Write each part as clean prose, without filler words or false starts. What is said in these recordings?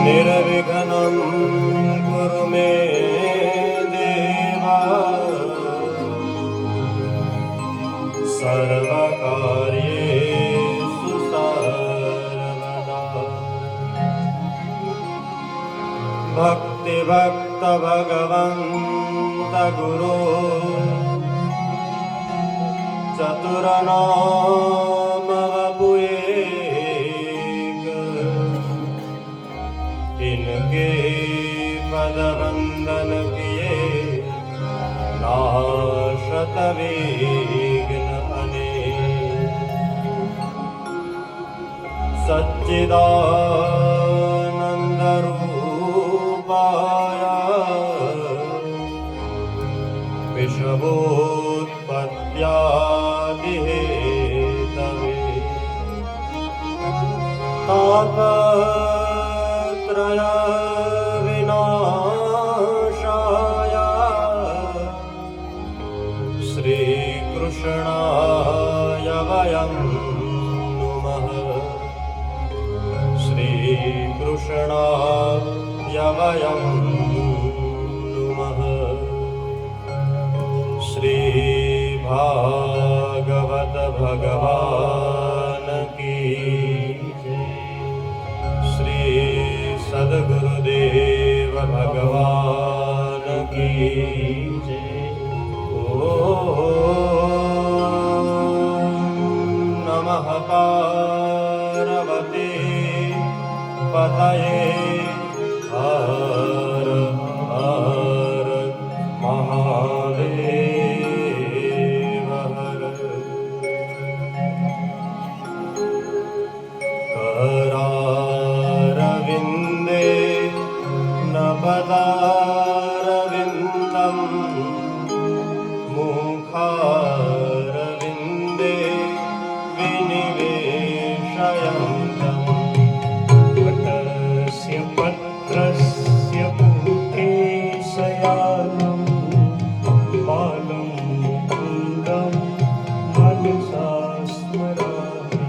निर्विघ्नं कुरु मे देव सर्वकार्येषु सर्वदा। भक्तिभक्त भगवन्त गुरु चतुरनाम वपुएक, इनके पद वंदन किए नाशत विघ्न अनेक। सच्चिदानंद रूपाय विश्वोत्पत्त्यादिहेतवे तापत्रय विनाशाय श्रीकृष्णाय वयं नुमः। श्रीकृष्णाय वयं नुमः। श्री भागवत भगवान की जय। श्री सद्गुरुदेव भगवान की जय। ओम नमः पार्वती पतये हर हर महादेव हर। करारविन्दे नपदारविन्दं मुखारविन्दे विनिवेशयन्तं। वटस्य पत्रस्य पुटे शयानं बालं मुकुन्दं मनसा स्मरामि।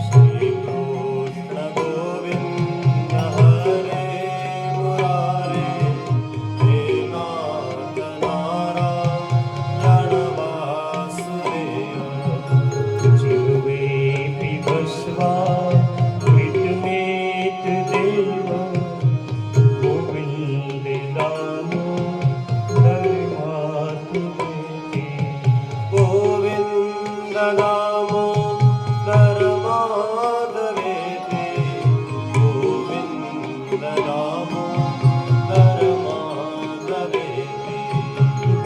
श्रीकृष्ण गोविन्द हरे मुरारे, हे नाथ नारायण वासुदेव। जिह्वे पिबस्वा मृतमेत देव, गोविन्द दामोदर माधवेति। गोविन्द दामोदर माधवेति। गोविन्द दामोदर माधवेति।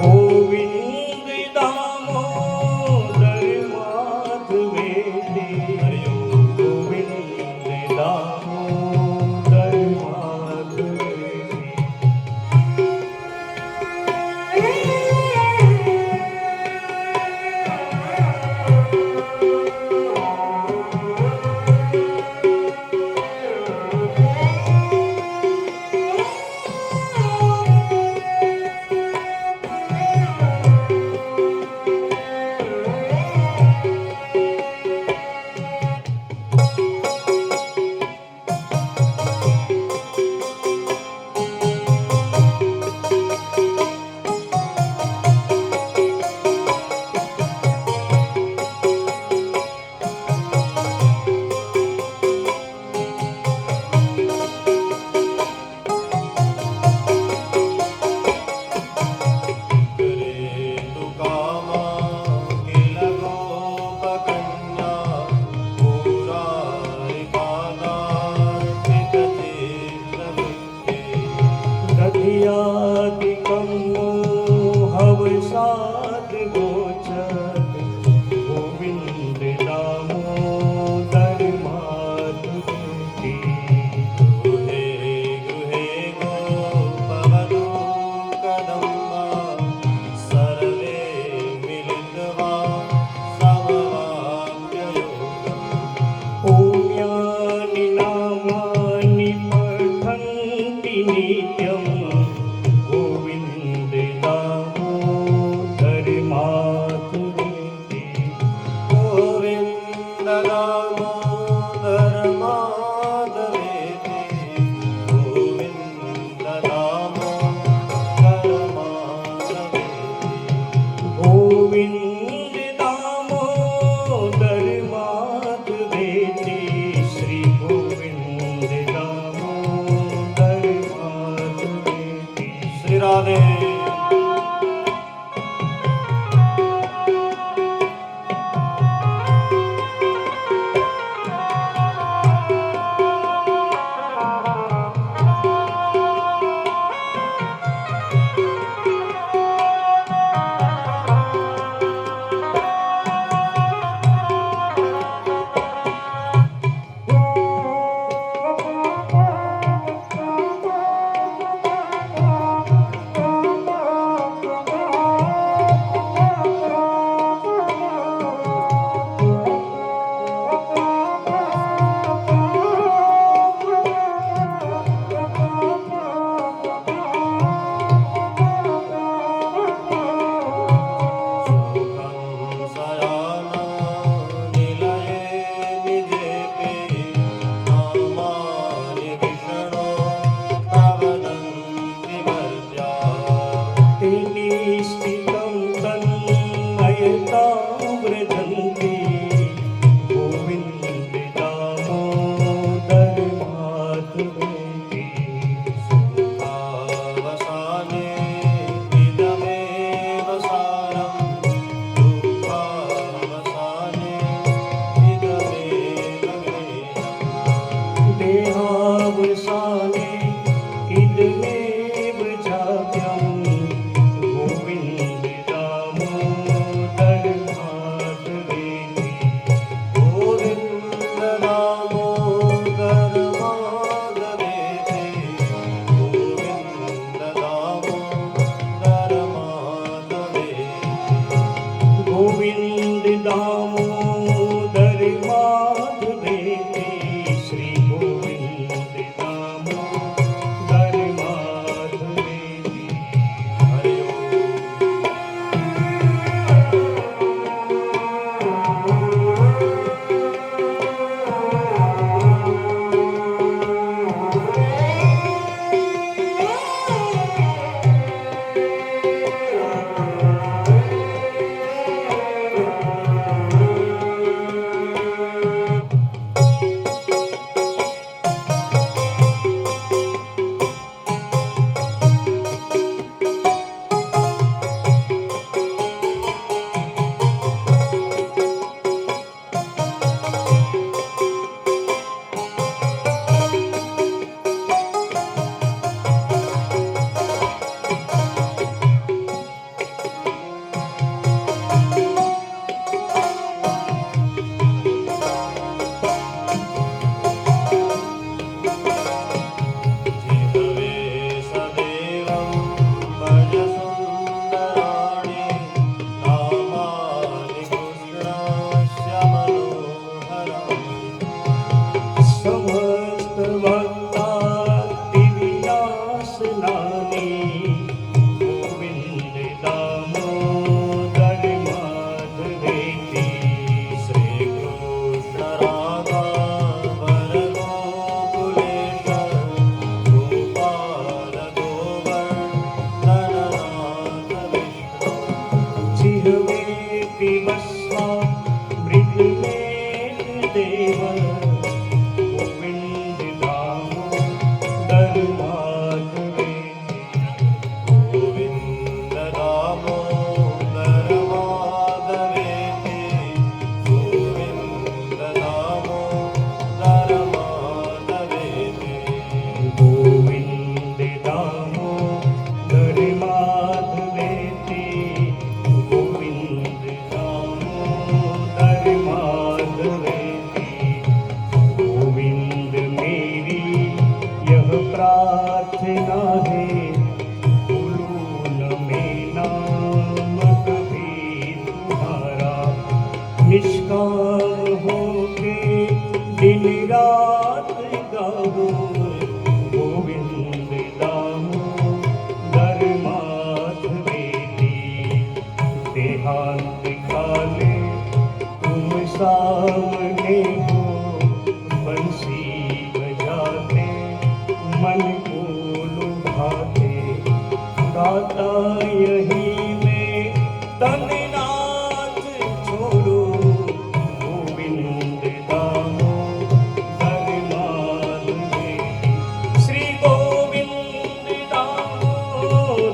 गोविन्द दामोदर माधवेति। हरि ओम। गोविन्द दामोदर माधवेति। दधियादिकं हवसाद गोचर, गोविन्द दामोदर माधवेति। गृहे गृहे गोपवधू कदम्बा, सर्वे मिलित्वा समवाप्ययोगम्। पुण्यानि नामानि पठन्ति नित्यं, गोविन्द રાધે.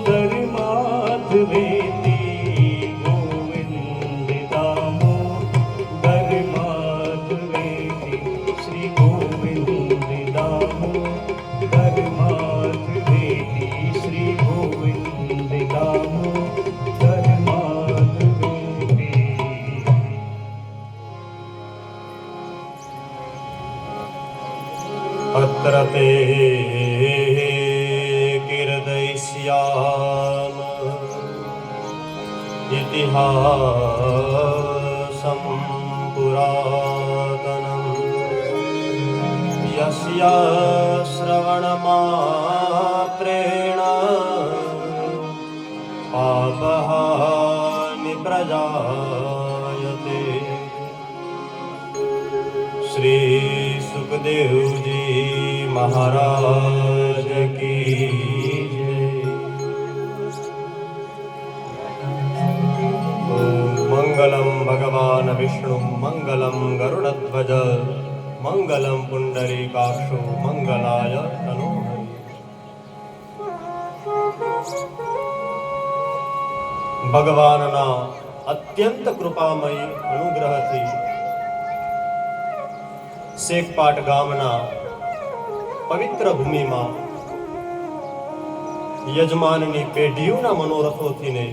the कीर्तयिष्याम इतिहासं पुरातनं यस्य श्रवणमात्रेण पापहानि प्रजायते। श्री सुखदेव जी महाराज की जय। मंगलम भगवान विष्णु मंगलम गरुड़ध्वज मंगलम पुंडरीकाक्षो मंगलाय तनोहरि। भगवानना અત્યંત કૃપામય અનુગ્રહથી શેખપાટ ગામના પવિત્ર ભૂમિમાં યજમાનની પેઢીઓના મનોરથોથીને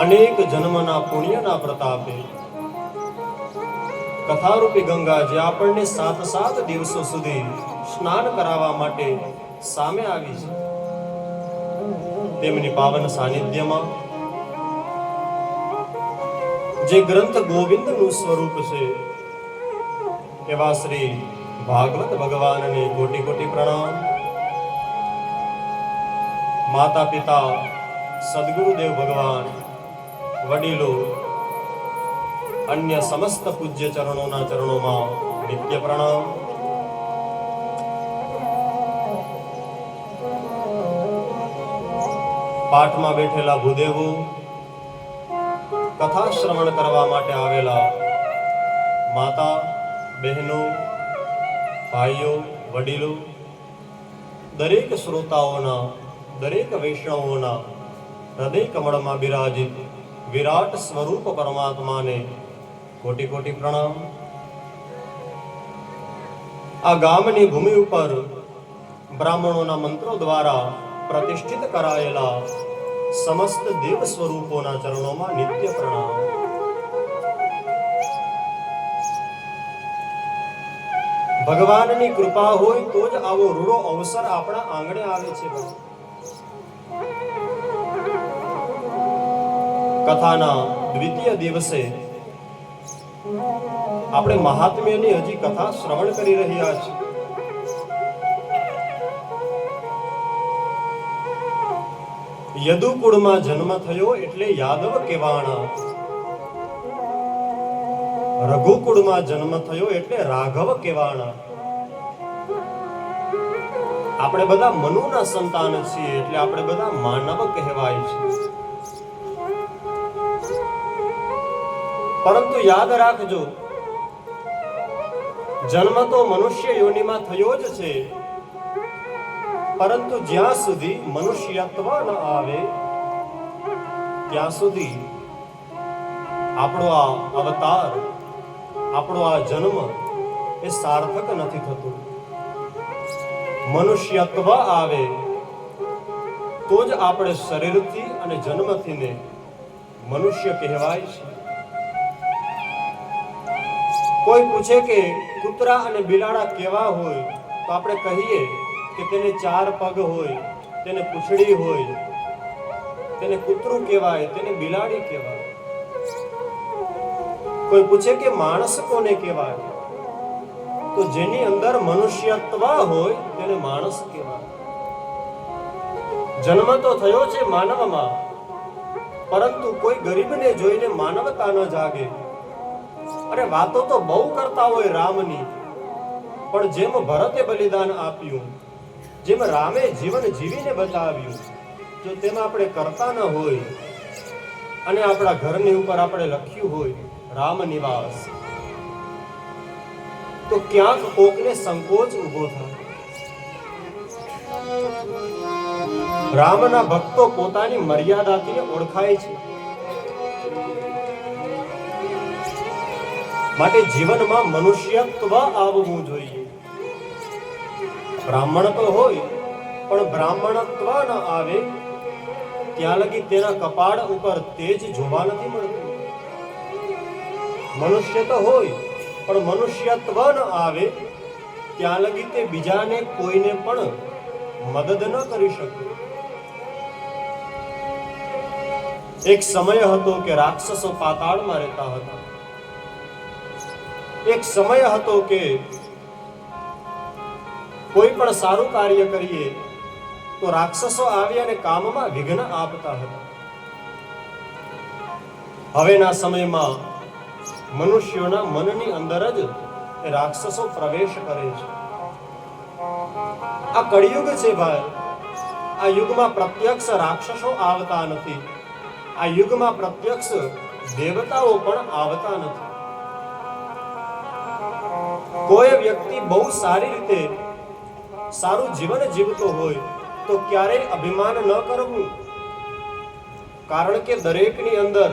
અનેક જન્મના પુણ્યના પ્રતાપે કથારૂપી ગંગા જે આપણને 7 દિવસો સુધી સ્નાન કરાવવા માટે સામે આવી છે, તેમની પાવન સાનિધ્યમાં જે ગ્રંથ ગોવિંદનું સ્વરૂપ છે એવા શ્રી ભાગવત ભગવાનને કોટી કોટી પ્રણામ. માતા પિતા સદગુરુદેવ ભગવાન, વડીલો, અન્ય સમસ્ત પૂજ્ય ચરણોના ચરણોમાં નિત્ય પ્રણામ. પાઠમાં બેઠેલા ભૂદેવો, કથા શ્રવણ કરવા માટે આવેલા માતા, બહેનો, ભાઈઓ, વડીલો, દરેક શ્રોતાઓના, દરેક વૈષ્ણવોના હૃદય કમળમાં બિરાજિત વિરાટ સ્વરૂપ પરમાત્માને કોટી કોટી પ્રણામ. આ ગામની ભૂમિ ઉપર બ્રાહ્મણોના મંત્રો દ્વારા પ્રતિષ્ઠિત કરાયેલા સમસ્ત દેવ સ્વરૂપોના ચરણોમાં નિત્ય પ્રણામ. ભગવાનની કૃપા હોય તો જ આવો રૂડો અવસર આપણા આંગણે આવે છે. કથાના દ્વિતીય દિવસે આપણે મહાત્મ્યની હજી કથા શ્રવણ કરી રહ્યા છીએ. યદુકુળમાં જન્મ થયો એટલે યાદવ કહેવાણા, રઘુકુળમાં જન્મ થયો એટલે રાઘવ કહેવાણા. આપણે બધા મનુના સંતાન છીએ એટલે આપણે બધા માનવ કહેવાય છે. પરંતુ યાદ રાખજો, જન્મ તો મનુષ્ય યોનિમાં થયો જ છે, પરંતુ જ્યાં સુધી મનુષ્યત્વ ન આવે ત્યાં સુધી આપણો આ અવતાર, આપણો આ જન્મ એ સાર્થક નથી થતું. મનુષ્યત્વ આવે તો જ આપણે શરીરથી અને જન્મથી મનુષ્ય કહેવાય છે. કોઈ પૂછે કે કૂતરા અને બિલાડા કેવા હોય તો આપણે કહીએ કે તેને 4 પગ હોય, તેને પૂંછડી હોય, તેને કૂતરું કહેવાય, તેને બિલાડી કહેવાય. કોઈ પૂછે કે માણસ કોને કહેવાય તો જેની અંદર મનુષ્યત્વ હોય તેને માણસ કહેવાય. જન્મ તો થયો છે માનવમાં, પરંતુ કોઈ ગરીબને જોઈને માનવતા ન જાગે. અરે વાતો તો બહુ કરતા હોય રામની, પણ જેમ ભરતે બલિદાન આપ્યું, જેમ રામે જીવન જીવીને બતાવ્યું, જો તેમાં આપણે કરતા ન હોય અને આપણા ઘરની ઉપર આપણે લખ્યું હોય રામ નિવાસ, તો ક્યાંક કોકને સંકોચ ઊભો થાય. રામના ભક્તો પોતાની મર્યાદાથી ઓળખાય છે. માટે જીવનમાં મનુષ્યત્વ આવવું જોઈએ. બ્રાહ્મણ તો હોય પણ બ્રાહ્મણત્વ ન આવે ત્યાં લગી તેના કપાળ ઉપર તેજ જોવા નથી મળતું. મનુષ્ય તો હોય પણ મનુષ્યત્વ ન આવે ત્યાં લગી તે બીજાને કોઈને પણ મદદ ન કરી શકે. એક સમય હતો કે રાક્ષસો પાતાળમાં રહેતા હતા. એક સમય હતો કે કોઈ પણ સારું કાર્ય કરીએ તો રાક્ષસો આવી અને કામમાં વિઘ્ન આપતા હતા. હવેના સમયમાં મનુષ્યોના મનની અંદર જ એ રાક્ષસો પ્રવેશ કરે છે. આ કળિયુગ છે ભાઈ. આ યુગમાં પ્રત્યક્ષ રાક્ષસો આવતા નથી. આ યુગમાં પ્રત્યક્ષ દેવતાઓ પણ આવતા નથી. કોઈ વ્યક્તિ બહુ સારી રીતે સારું જીવન જીવતો હોય તો ક્યારેય અભિમાન ન કરવું, કારણ કે દરેકની અંદર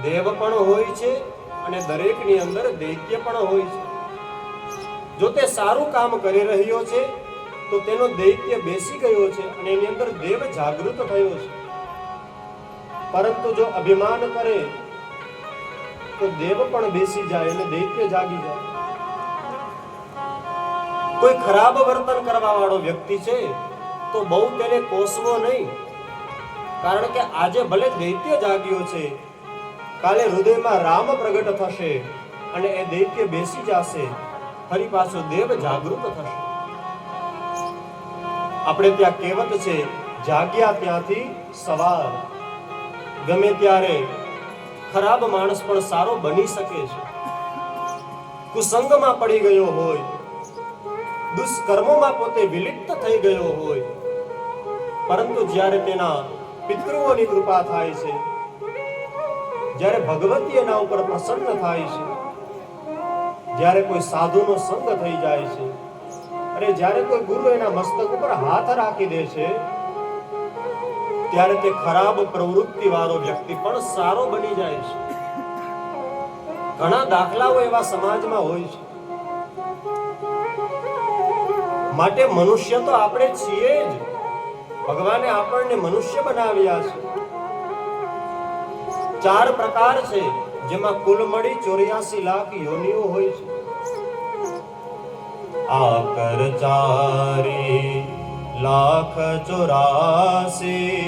દેવ પણ હોય છે અને દરેકની અંદર દૈત્ય પણ હોય છે. જો તે સારું કામ કરી રહ્યો છે તો તેનો દૈત્ય બેસી ગયો છે અને એની અંદર દેવ જાગૃત થયો છે. પરંતુ જો અભિમાન કરે તો દેવ પણ બેસી જાય અને દૈત્ય જાગી જાય. કોઈ ખરાબ વર્તન કરવા વાળો વ્યક્તિ છે તો બહુ તેને કોસવો નહીં, કારણ કે આજે ભલે દૈત્ય જાગ્યો છે, કાલે હૃદયમાં રામ પ્રગટ થશે અને એ દૈત્ય બેસી જશે, ફરી પાછો દેવ જાગૃત થશે. આપણે ત્યાં કહેવત છે, જાગ્યા ત્યાંથી સવાર. ગમે ત્યારે ખરાબ માણસ પણ સારો બની શકે છે. કુસંગમાં પડી ગયો હોય, દુષ્કર્મોમાં પોતે વિલિપ્ત થઈ ગયો હોય, પરંતુ જ્યારે તેના પિતૃઓની કૃપા થાય છે, જ્યારે ભગવતી એના ઉપર પ્રસન્ન થાય છે, જ્યારે કોઈ સાધુનો સંગ થઈ જાય છે, અને જ્યારે કોઈ ગુરુ એના મસ્તક ઉપર હાથ રાખી દે છે, ત્યારે તે ખરાબ પ્રવૃત્તિ વાળો વ્યક્તિ પણ સારો બની જાય છે. ઘણા દાખલાઓ એવા સમાજમાં હોય છે. માટે મનુષ્ય તો આપણે છીએ જ. ભગવાને આપણને મનુષ્ય બનાવ્યા છે. 4 પ્રકાર છે, જેમાં કુલ મળી 84 લાખ યોનિઓ હોય છે. આકર 4 લાખ 84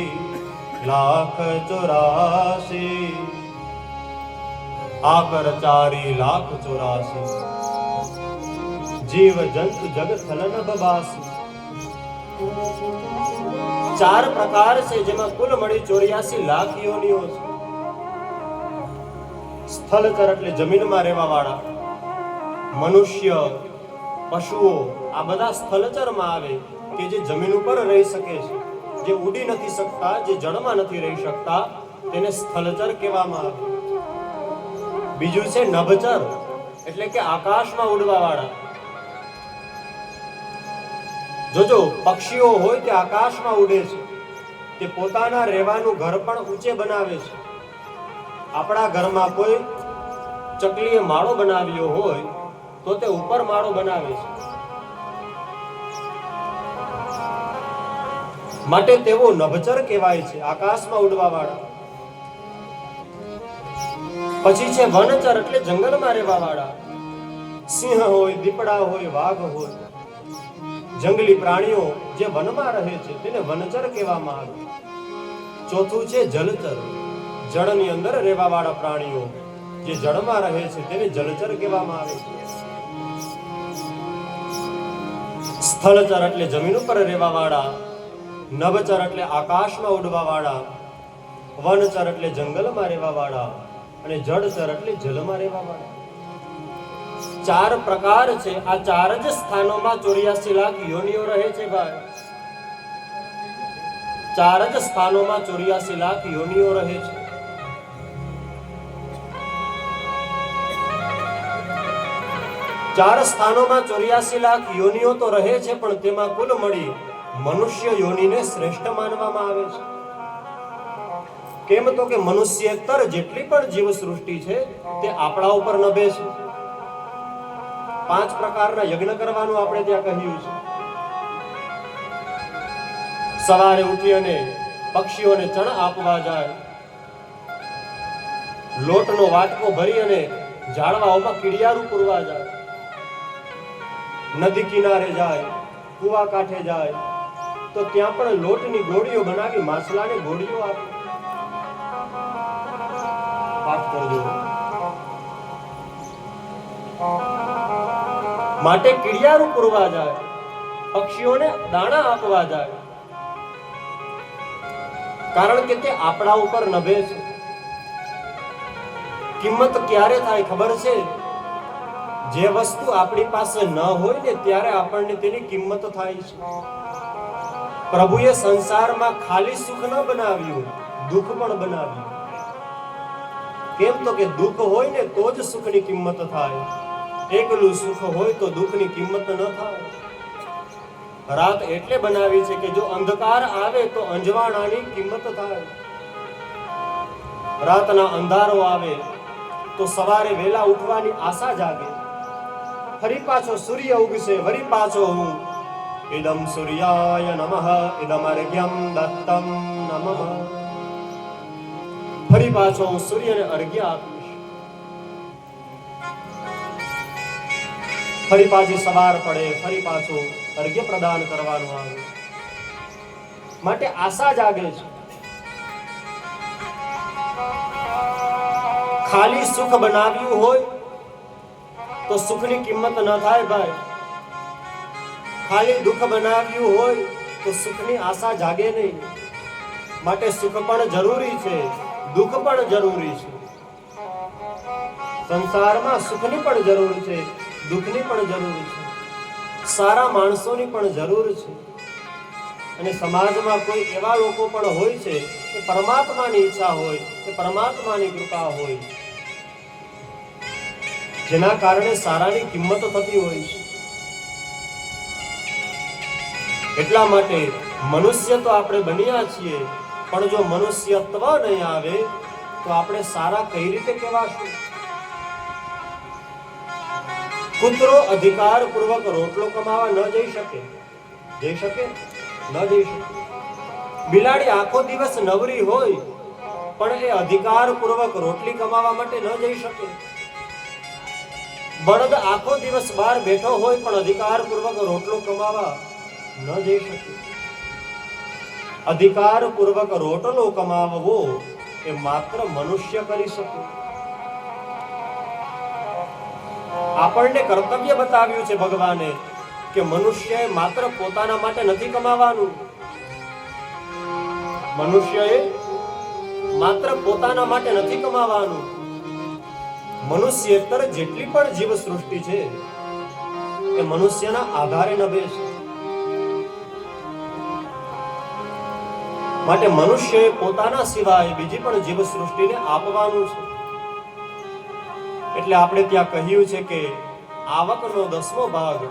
લાખ 84. આકર 4 લાખ 84. જીવ જંતુ જગ થલન બબાસી. 4 પ્રકાર છે, જેમાં કુલ મળી 84 લાખ યોનિઓ છે. સ્થળચર એટલે જમીનમાં રહેવા વાળા મનુષ્ય, પશુઓ, આ બધા સ્થળચરમાં આવે કે જે જમીન ઉપર રહી શકે છે, જે ઉડી નથી શકતા, જે જળમાં નથી રહી શકતા, તેને સ્થળચર કહેવામાં આવે. બીજું છે નભચર, એટલે કે આકાશમાં ઉડવા વાળા. જોજો, પક્ષીઓ હોય તે આકાશમાં ઉડે છે, તે પોતાના રહેવાનું ઘર પણ ઊંચે બનાવે છે. આપણા ઘરમાં કોઈ ચકલીએ માળો બનાવ્યો હોય તો તે ઉપર માળો બનાવે છે. માટે તેઓ નભચર કહેવાય છે, આકાશમાં ઉડવા વાળા. પછી છે વનચર, એટલે જંગલમાં રહેવા વાળા. સિંહ હોય, દીપડા હોય, વાઘ હોય, જંગલી પ્રાણીઓ જે વનમાં રહે છે તેને વનચર કહેવામાં આવે. ચોથું છે જલચર, જળની અંદર રહેવા વાળા પ્રાણીઓ જે જળમાં રહે છે તેને જલચર કહેવામાં આવે છે. સ્થળચર એટલે જમીન ઉપર રહેવા વાળા, નભચર એટલે આકાશમાં ઉડવા વાળા, વનચર એટલે જંગલમાં રહેવા વાળા, અને જળચર એટલે જલમાં રહેવા વાળા. 4 પ્રકાર છે. આ 4 જ સ્થાનોમાં 84 લાખ યોનિઓ રહે છે ભાઈ. 4 જ સ્થાનોમાં 84 લાખ યોનિઓ રહે છે. ચાર સ્થાનોમાં 84 લાખ યોનિઓ તો રહે છે, પણ તેમાં કુલ મળી મનુષ્ય યોનિને શ્રેષ્ઠ માનવામાં આવે છે. કેમ તો કે મનુષ્યેતર જેટલી પણ જીવ સૃષ્ટિ છે તે આપણા ઉપર નભે છે. 5 પ્રકારના યજ્ઞ કરવાનું આપણે ત્યાં કહ્યું છે. સવારે ઉઠી અને પક્ષીઓને ચણ આપવા જાય, લોટનો વાટકો ભરી અને ઝાડવાઓમાં કીડિયારું પૂરવા જાય, નદી કિનારે જાય, કુવા કાંઠે જાય તો ત્યાં પણ લોટની ગોળીઓ બનાવી માછલાને ગોળીઓ આપે. પાઠ કરજો. માટે કીડિયારું પૂરવા જાય, પક્ષીઓને દાણા આપવા જાય, કારણ કે તે આપણા ઉપર નભે છે. કિંમત ક્યારે થાય ખબર છે? જે વસ્તુ આપણી પાસે ન હોય ને ત્યારે આપણને તેની કિંમત થાય છે. પ્રભુએ સંસારમાં ખાલી સુખ ન બનાવ્યું, દુઃખ પણ બનાવ્યું. કેમ તો કે દુઃખ હોય ને તો જ સુખની કિંમત થાય. એકલું સુખ હોય તો દુઃખની કિંમત ન થાય. રાત એટલે બનાવી છે કે જો અંધકાર આવે તો અંજવાણાની કિંમત થાય. રાતના અંધારો આવે તો સવારે વહેલા ઉઠવાની આશા જાગે. ફરી પાછો સૂર્ય ઉગશે, ફરી પાછો હું ઇદમ સૂર્યાય નમઃ ઇદમ અર્ઘ્યમ દત્તમ નમઃ. ફરી પાછો હું સૂર્યને અર્ઘ્ય આપીશ. ફરી પાછી સવાર પડે, ફરી પાછો અર્ઘ્ય પ્રદાન કરવાનું આવે. માટે આશા જાગે છે. ખાલી સુખ બનાવ્યું હોય તો સુખની કિંમત ન થાય ભાઈ. ખાલી દુઃખ બનાવ્યું હોય તો સુખની આશા જાગે નહીં. માટે સુખ પણ જરૂરી છે, દુઃખ પણ જરૂરી છે. સંસારમાં સુખની પણ જરૂર છે, દુઃખની પણ જરૂર છે. સારા માણસોની પણ જરૂર છે. અને સમાજમાં કોઈ એવા લોકો પણ હોય છે કે પરમાત્માની ઈચ્છા હોય, કે પરમાત્માની કૃપા હોય, જેના કારણે સારાની કિંમત થતી હોય છે. એટલા માટે મનુષ્ય તો આપણે બન્યા છીએ, પણ જો મનુષ્યત્વ નહીં આવે તો આપણે સારા કઈ રીતે કહેવાશું? કૂતરો અધિકાર પૂર્વક રોટલો કમાવા ન જઈ શકે. જઈ શકે? ન જઈ શકે. બિલાડી આખો દિવસ નવરી હોય પણ એ અધિકાર પૂર્વક રોટલી કમાવા માટે ન જઈ શકે. બળદ આખો દિવસ બહાર બેઠો હોય પણ અધિકાર પૂર્વક રોટલો કમાવા ન જઈ શકે. અધિકાર પૂર્વક રોટલો કમાવવો એ માત્ર મનુષ્ય કરી શકે. આપણને કર્તવ્ય બતાવ્યું છે ભગવાને કે મનુષ્યએ માત્ર પોતાના માટે નથી કમાવાનું. મનુષ્યએ માત્ર પોતાના માટે નથી કમાવાનું. મનુષ્યેતર જેટલી પણ જીવ સૃષ્ટિ છે એ મનુષ્યના આધારે નભે છે. માટે મનુષ્યએ પોતાના સિવાય બીજી પણ જીવ સૃષ્ટિને આપવાનું છે. એટલે આપણે ત્યાં કહ્યું છે કે આવકનો 10મો ભાગ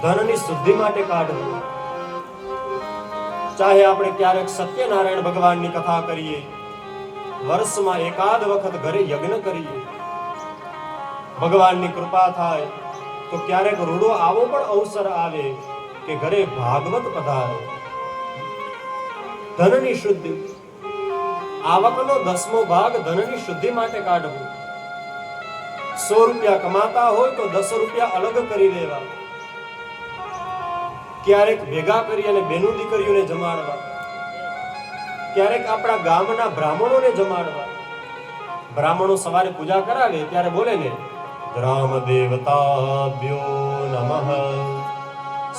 ધનની શુદ્ધિ માટે કાઢવો. ચાહે આપણે ક્યારેક સત્યનારાયણ ભગવાનની કથા કરીએ, વર્ષમાં એકાદ વખત ઘરે યજ્ઞ કરીએ, ભગવાનની કૃપા થાય તો ક્યારેક રૂડો આવો પણ અવસર આવે કે ઘરે ભાગવત પધારે. ધનની શુદ્ધિ, આવકનો 10મો ભાગ ધનની શુદ્ધિ માટે કાઢવો. 100 રૂપિયા કમાતા હોય તો 10 રૂપિયા અલગ કરી દેવા. ક્યારેક ભેગા કરી અને બેનું દીકરીઓને જમાડવા. ક્યારેક આપણા ગામના બ્રાહ્મણોને જમાડવા. બ્રાહ્મણો સવારે પૂજા કરાવે ત્યારે બોલે ને, ગ્રામ દેવતાભ્યો નમઃ,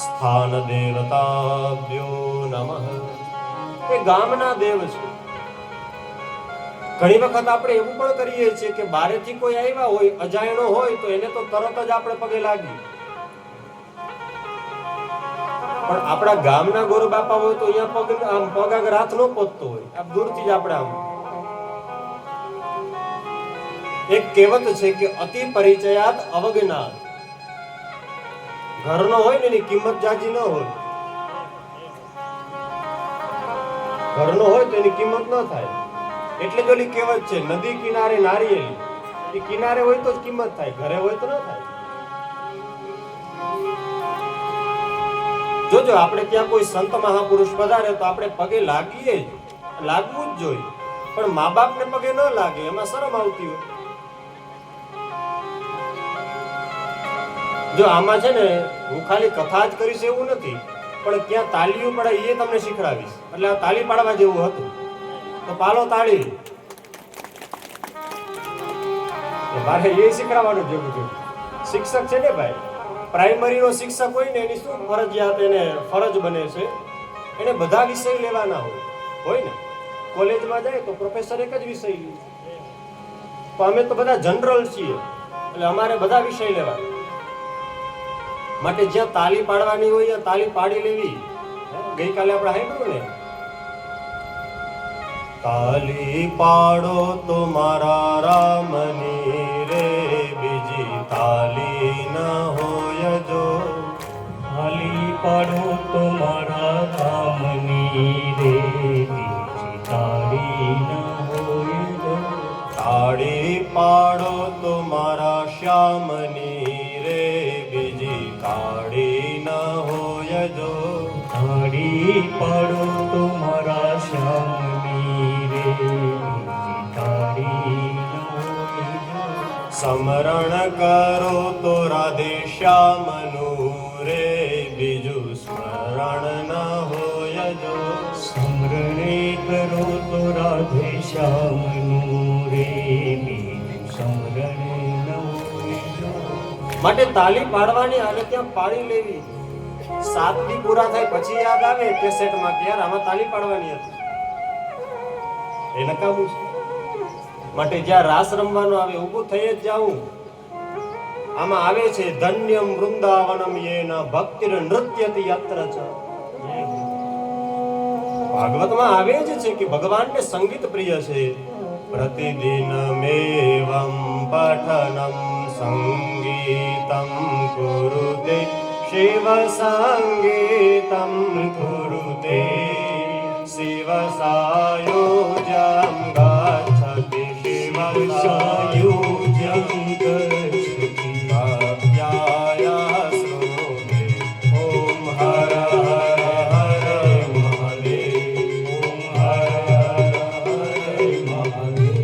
સ્થાન દેવતાભ્યો નમઃ. એ ગામના દેવ છે. ઘણી વખત આપણે એવું પણ કરીએ છીએ કે બારેથી કોઈ આવ્યા હોય, અજાણ્યો હોય તો એને તો તરત જ આપણે પગે લાગીએ. પણ આપણા ગામના ગોર બાપા હોય તો અહીંયા પગ આમ પગ આગળ હાથ ન પહોંચતો હોય, આમ દૂરથી જ આપણે આમ. એક કહેવત છે કે અતિ પરિચયાત અવજ્ઞાત. ઘરનો હોય ને એની કિંમત જાજી ન હોય. ઘરનો હોય તો એની કિંમત ન થાય. એટલે જ ઓલી કહેવત છે, નદી કિનારે નારિયેળી. એ કિનારે હોય તો જ કિંમત થાય, ઘરે હોય તો ન થાય. જોજો આપણે ત્યાં કોઈ સંત મહાપુરુષ પધારે તો આપણે પગે લાગીએ જ, લાગવું જ જોઈએ. પણ મા બાપને પગે ન લાગે, એમાં શરમ આવતી હોય. જો આમાં છે ને હું ખાલી કથા જ કરીશ એવું નથી, પણ ક્યાં તાલીઓ પડે એ તમને શીખડાવીશ. એટલે આ તાલી પાડવા જેવું હતું તો પાલો તાળી, મારે એ શીખડાવવાનું જેવું છે. શિક્ષક છે ને ભાઈ, પ્રાઇમરીનો શિક્ષક હોય ને એની શું ફરજિયાત એને ફરજ બને છે, એને બધા વિષય લેવાના હોય ને. કોલેજમાં જાય તો પ્રોફેસર એક જ વિષય લે, તો અમે તો બધા જનરલ છીએ એટલે અમારે બધા વિષય લેવાના. માટે જ્યાં તાલી પાડવાની હોય ત્યાં તાલી પાડી લેવી. ગઈકાલે આપણે સાંભળ્યું ને, તાલી પાડો તો મારા રામની રે, બીજી તાલી ન હોય જો. તાલી પાડો તો મારા રામની રે, બીજી તાળી ન હોય જો. તાળી પાડો તો મારા શ્યામની રે, બીજી કાળી ન હોય જો. તાળી પાડો તો મારા શ્યામની રે, બીજી તાળી ન હોય જો. સમરણ કરો તો રાધે શ્યામનું રે, બીજું સ્મરણ ન હોય જો. સ્મરણે કરો તો રાધે શ્યામનું રે, બીજું સ્મરણે ન હોય જો. માટે તાલી પાડવાની અને ત્યાં પાડી લેવી. 7 દી પૂરા થાય પછી યાદ આવે કેસેટમાં કે યાર આમાં તાલી પાડવાની હતી, એ નકામું છે. માટે જ્યાં રાસ રમવાનો આવે ઊભું થઈ જ જાવું. આમાં આવે છે ધન્યમ વૃંદાવનમ યેના ભક્તિર નૃત્યતિ યત્ર ચ. ભાગવતમાં આવે જ છે કે ભગવાનને સંગીત પ્રિય છે. પ્રતિદિન મેવમ પઠનમ સંગીતમ કુરુતે, શિવ સંગીતમ કુરુતે, શિવ સાયુજ્યમ ગચ્છતિ, શિવ સાયુજ્યમ ગચ્છતિ, ભક્ત્યાશ્રુતે, ઓમ હર હર હર મહાદેવ, ઓમ હર હર હર મહાદેવ.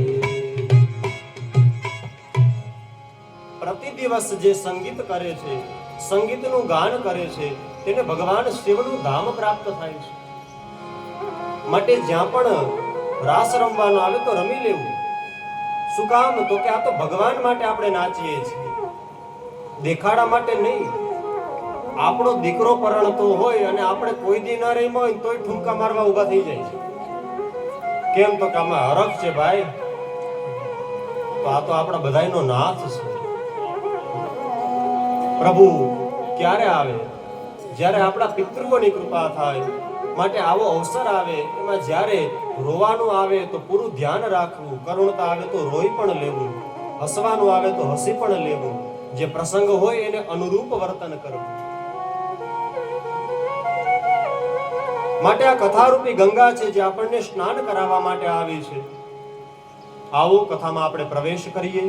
પ્રતિ દિવસ જે સંગીત કરે છે, સંગીતનું ગાન કરે છે, તેને ભગવાન શિવનું ધામ પ્રાપ્ત થાય છે. માટે જ્યાં પણ રાસ રમવાનો આવે તો રમી લેવું. શું કામ? તો કે આ તો ભગવાન માટે આપણે નાચીએ છીએ, દેખાડા માટે નહીં. આપણો દીકરો પરણતો હોય અને આપણે કોઈ દી ન રમ્યા હોય તોય ઠુમકા મારવા ઊભા થઈ જાય છે. કેમ? તો કે આમાં હરખ છે ભાઈ. તો આ તો આપણા બધાયનો નાથ છે. પ્રભુ ક્યારે આવે? જ્યારે આપણા પિતૃઓની કૃપા થાય. માટે આવો અવસર આવે એમાં જ્યારે રોવાનું આવે તો પૂરું ધ્યાન રાખવું, કરુણતા આવે તો રોઈ પણ લેવું, હસવાનું આવે તો હસી પણ લેવું. જે પ્રસંગ હોય એને અનુરૂપ વર્તન કરવું. માટે આ કથારૂપી ગંગા છે જે આપણને સ્નાન કરાવવા માટે આવી છે. આવો કથામાં આપણે પ્રવેશ કરીએ.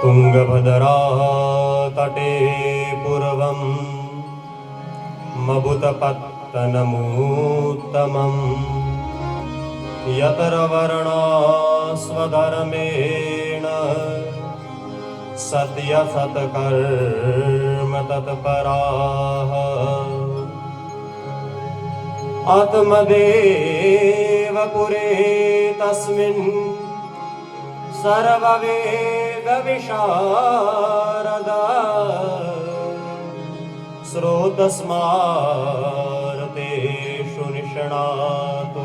તુંગભદ્રા તટે પૂર્વમ મભુતપત્તનમુત્તમં, યતર વર્ણા સ્વધર્મેણ સત્ય સત્કર્મ તત્પરાઃ, આત્મદેવ પુરે તસ્મિન સર્વવેદ વિશારદા, શ્રોતસ્માર્તેષુ નિષ્ણાતો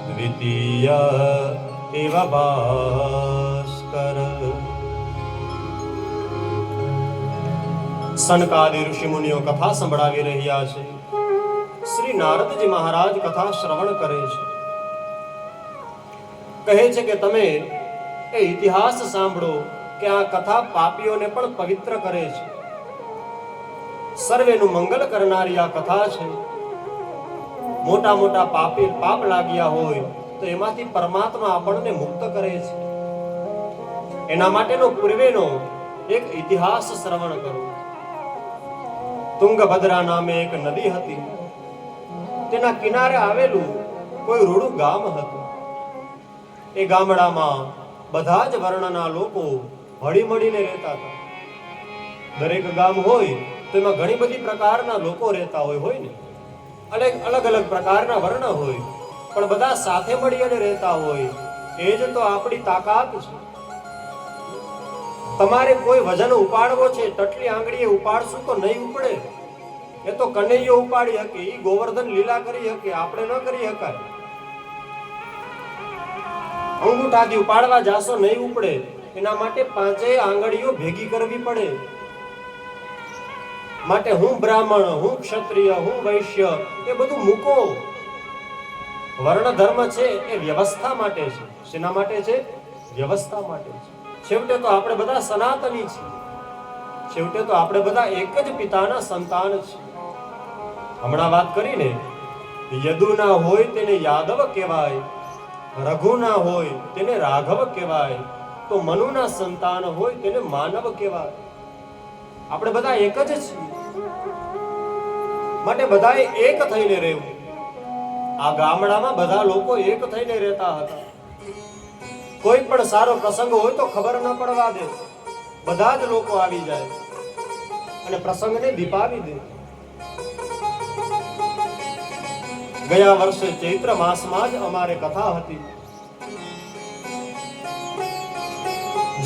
દ્વિતીય ઇવ ભાસ્કર. સનકાદિ ઋષિ મુનિઓ કથા સંભળાવી રહ્યા છે. શ્રી નારદજી મહારાજ કથા શ્રવણ કરે છે. કહે છે કે તમે એ ઇતિહાસ સાંભળો કે આ કથા પાપીઓને પણ પવિત્ર કરે છે. સર્વેનું મંગલ કરનારી આ કથા છે. મોટા મોટા પાપ લાગ્યા હોય તો એમાંથી પરમાત્મા આપણને મુક્ત કરે છે. એના માટેનો પૂર્વેનો એક ઇતિહાસ શ્રવણ કરો. તુંગભદ્રા નામે એક નદી હતી. તેના કિનારે આવેલું કોઈ રૂડું ગામ હતું. એ ગામડામાં બધા જ વર્ણના લોકો હળી મળીને રહેતા હતા. દરેક ગામ હોય તો એમાં ઘણી બધી પ્રકારના લોકો રહેતા હોય ને, અલગ અલગ પ્રકારના વર્ણ હોય, પણ બધા સાથે મળીને રહેતા હોય. એ જ તો આપણી તાકાત છે. તમારે કોઈ વજન ઉપાડવો છે, ટટલી આંગળીએ ઉપાડશું તો નહીં ઉપડે. એ તો કનૈયો ઉપાડી શકે, ઈ ગોવર્ધન લીલા કરી શકે, આપણે ન કરી શકાય. અંગૂઠાથી ઉપાડવા જાશો નહીં ઉપડે. એના માટે પાંચેય આંગળીઓ ભેગી કરવી પડે. માટે હું બ્રાહ્મણ, હું ક્ષત્રિય, હું વૈશ્ય, એ બધું મૂકો. વર્ણ ધર્મ છે એ વ્યવસ્થા માટે છે. શેના માટે છે? વ્યવસ્થા માટે છે. છેવટે તો આપણે બધા સનાતની છીએ. છેવટે તો આપણે બધા એક જ પિતાના સંતાન છીએ. હમણાં વાત કરીને, યદુ ના હોય તેને યાદવ કહેવાય, રઘુ ના હોય તેને રાઘવ કહેવાય, તો મનુના સંતાન હોય તેને માનવ કહેવાય. આપણે બધા એક જ છીએ. માટે બધાએ એક થઈને રહેવું. આ ગામડામાં બધા લોકો એક થઈને રહેતા હતા. કોઈ પણ સારો પ્રસંગ હોય તો ખબર ન પડવા દે, બધા જ લોકો આવી જાય અને પ્રસંગને દીપાવી દે. ગયા વર્ષે ચૈત્ર માસમાં જ અમારે કથા હતી.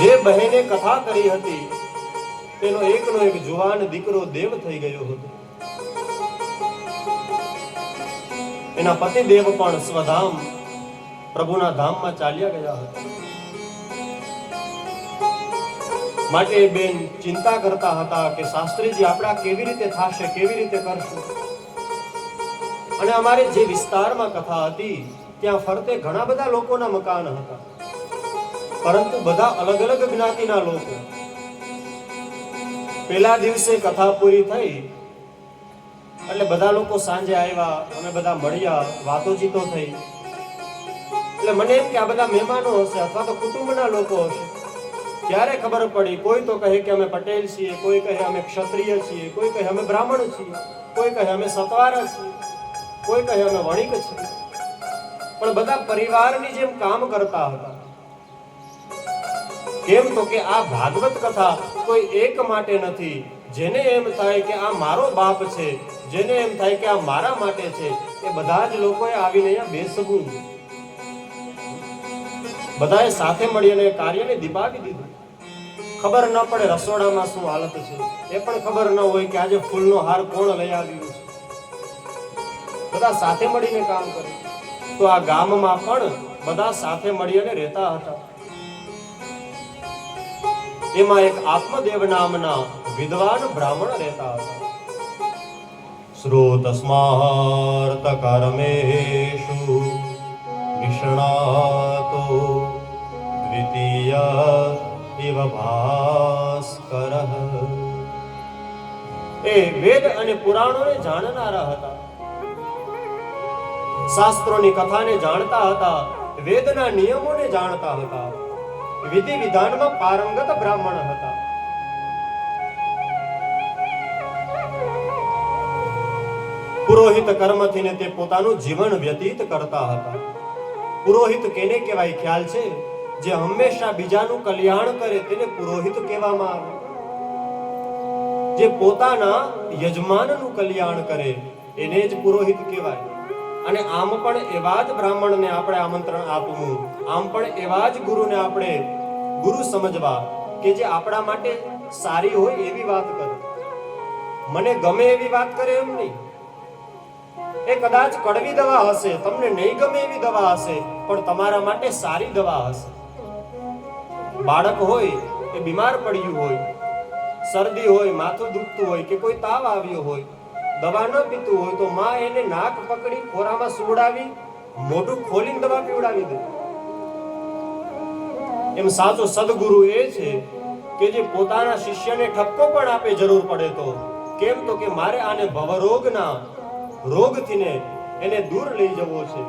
જે બહેને કથા કરી હતી તેનો એકનો એક જુવાન દીકરો દેવ થઈ ગયો હતો. એના પતિ દેવ પણ સ્વધામ પ્રભુના ધામમાં ચાલ્યા ગયા હતા. માટે બેન ચિંતા કરતા હતા કે શાસ્ત્રીજી આપણા કેવી રીતે થશે, કેવી રીતે કરશું. અને અમારે જે વિસ્તારમાં કથા હતી ત્યાં ફરતે ઘણા બધા લોકોના મકાન હતા, પરંતુ બધા અલગ અલગ જ્ઞાતિના લોકો. પહેલા દિવસે કથા પૂરી થઈ એટલે બધા લોકો સાંજે આવ્યા, અમે બધા મળ્યા, વાતોચીતો થઈ. એટલે મને એમ કે આ બધા મહેમાનો હશે અથવા તો કુટુંબના લોકો હશે. ત્યારે ખબર પડી, કોઈ તો કહે કે અમે પટેલ છીએ, કોઈ કહે અમે ક્ષત્રિય છીએ, કોઈ કહે અમે બ્રાહ્મણ છીએ, કોઈ કહે અમે સતવારા છીએ, કોઈ કહે અમે વણિક છીએ. પણ બધા પરિવારની જેમ કામ કરતા હતા. કેમ તો કે આ ભાગવત કથા કોઈ એક માટે નથી. જેને એમ થાય કે આ મારો બાપ છે, જેને એમ થાય કે આ મારા માટે છે, એ બધા જ લોકોએ આવીને અહીંયા બેસવું. બધાએ સાથે મળીને કાર્યને દીપાવી દીધું. ખબર ન પડે રસોડામાં શું હાલત છે, એ પણ ખબર ન હોય કે આજે ફૂલનો હાર કોણ લઈ આવ્યું છે. બધા સાથે મળીને કામ કરે. તો આ ગામમાં પણ બધા સાથે મળીને રહેતા હતા. એમાં એક આત્મદેવ નામના વિદ્વાન બ્રાહ્મણ રહેતા હતા. શ્રોતસ્માર્ત કર્મેષુ નિષ્ણાતો દ્વિતીય ઇવ ભાસ્કરઃ. એ વેદ અને પુરાણોને જાણનારા હતા, શાસ્ત્રોની કથાને જાણતા હતા, વેદના નિયમોને જાણતા હતા, વિધિ વિધાનમાં પારંગત બ્રાહ્મણ હતા. પુરોહિત કર્મથી તે પોતાનું જીવન વ્યતીત કરતા હતા. પુરોહિત કેને કહેવાય ખ્યાલ છે? જે હંમેશા બીજાનું કલ્યાણ કરે તેને પુરોહિત કહેવામાં આવે. જે પોતાના યજમાનનું કલ્યાણ કરે એને જ પુરોહિત કહેવાય. અને આમ પણ એવા જ બ્રાહ્મણને આપણે આમંત્રણ આપવું, આમ પણ એવા જ ગુરુને આપણે ગુરુ સમજવા કે જે આપણા માટે સારી હોય એવી વાત કરે. મને ગમે એવી વાત કરે એમ નહીં. એ કદાચ કડવી દવા હશે, તમને નહીં ગમે એવી દવા હશે, પણ તમારા માટે સારી દવા હશે. બાળક હોય એ બીમાર પડ્યું હોય, શરદી હોય, માથું દુખતું હોય કે કોઈ તાવ આવ્યો હોય, દવા ન પીતું હોય તો માં એને નાક પકડી ખોરામાં સુવડાવી મોઢું ખોલીને દવા પીવડાવી દે. એમ સાચો સદગુરુ એ છે કે જે પોતાના શિષ્યને ઠપકો પણ આપે જરૂર પડે તો. કેમ તો કે મારે આને ભવરોગના રોગથી ને એને દૂર લઈ જવો છે,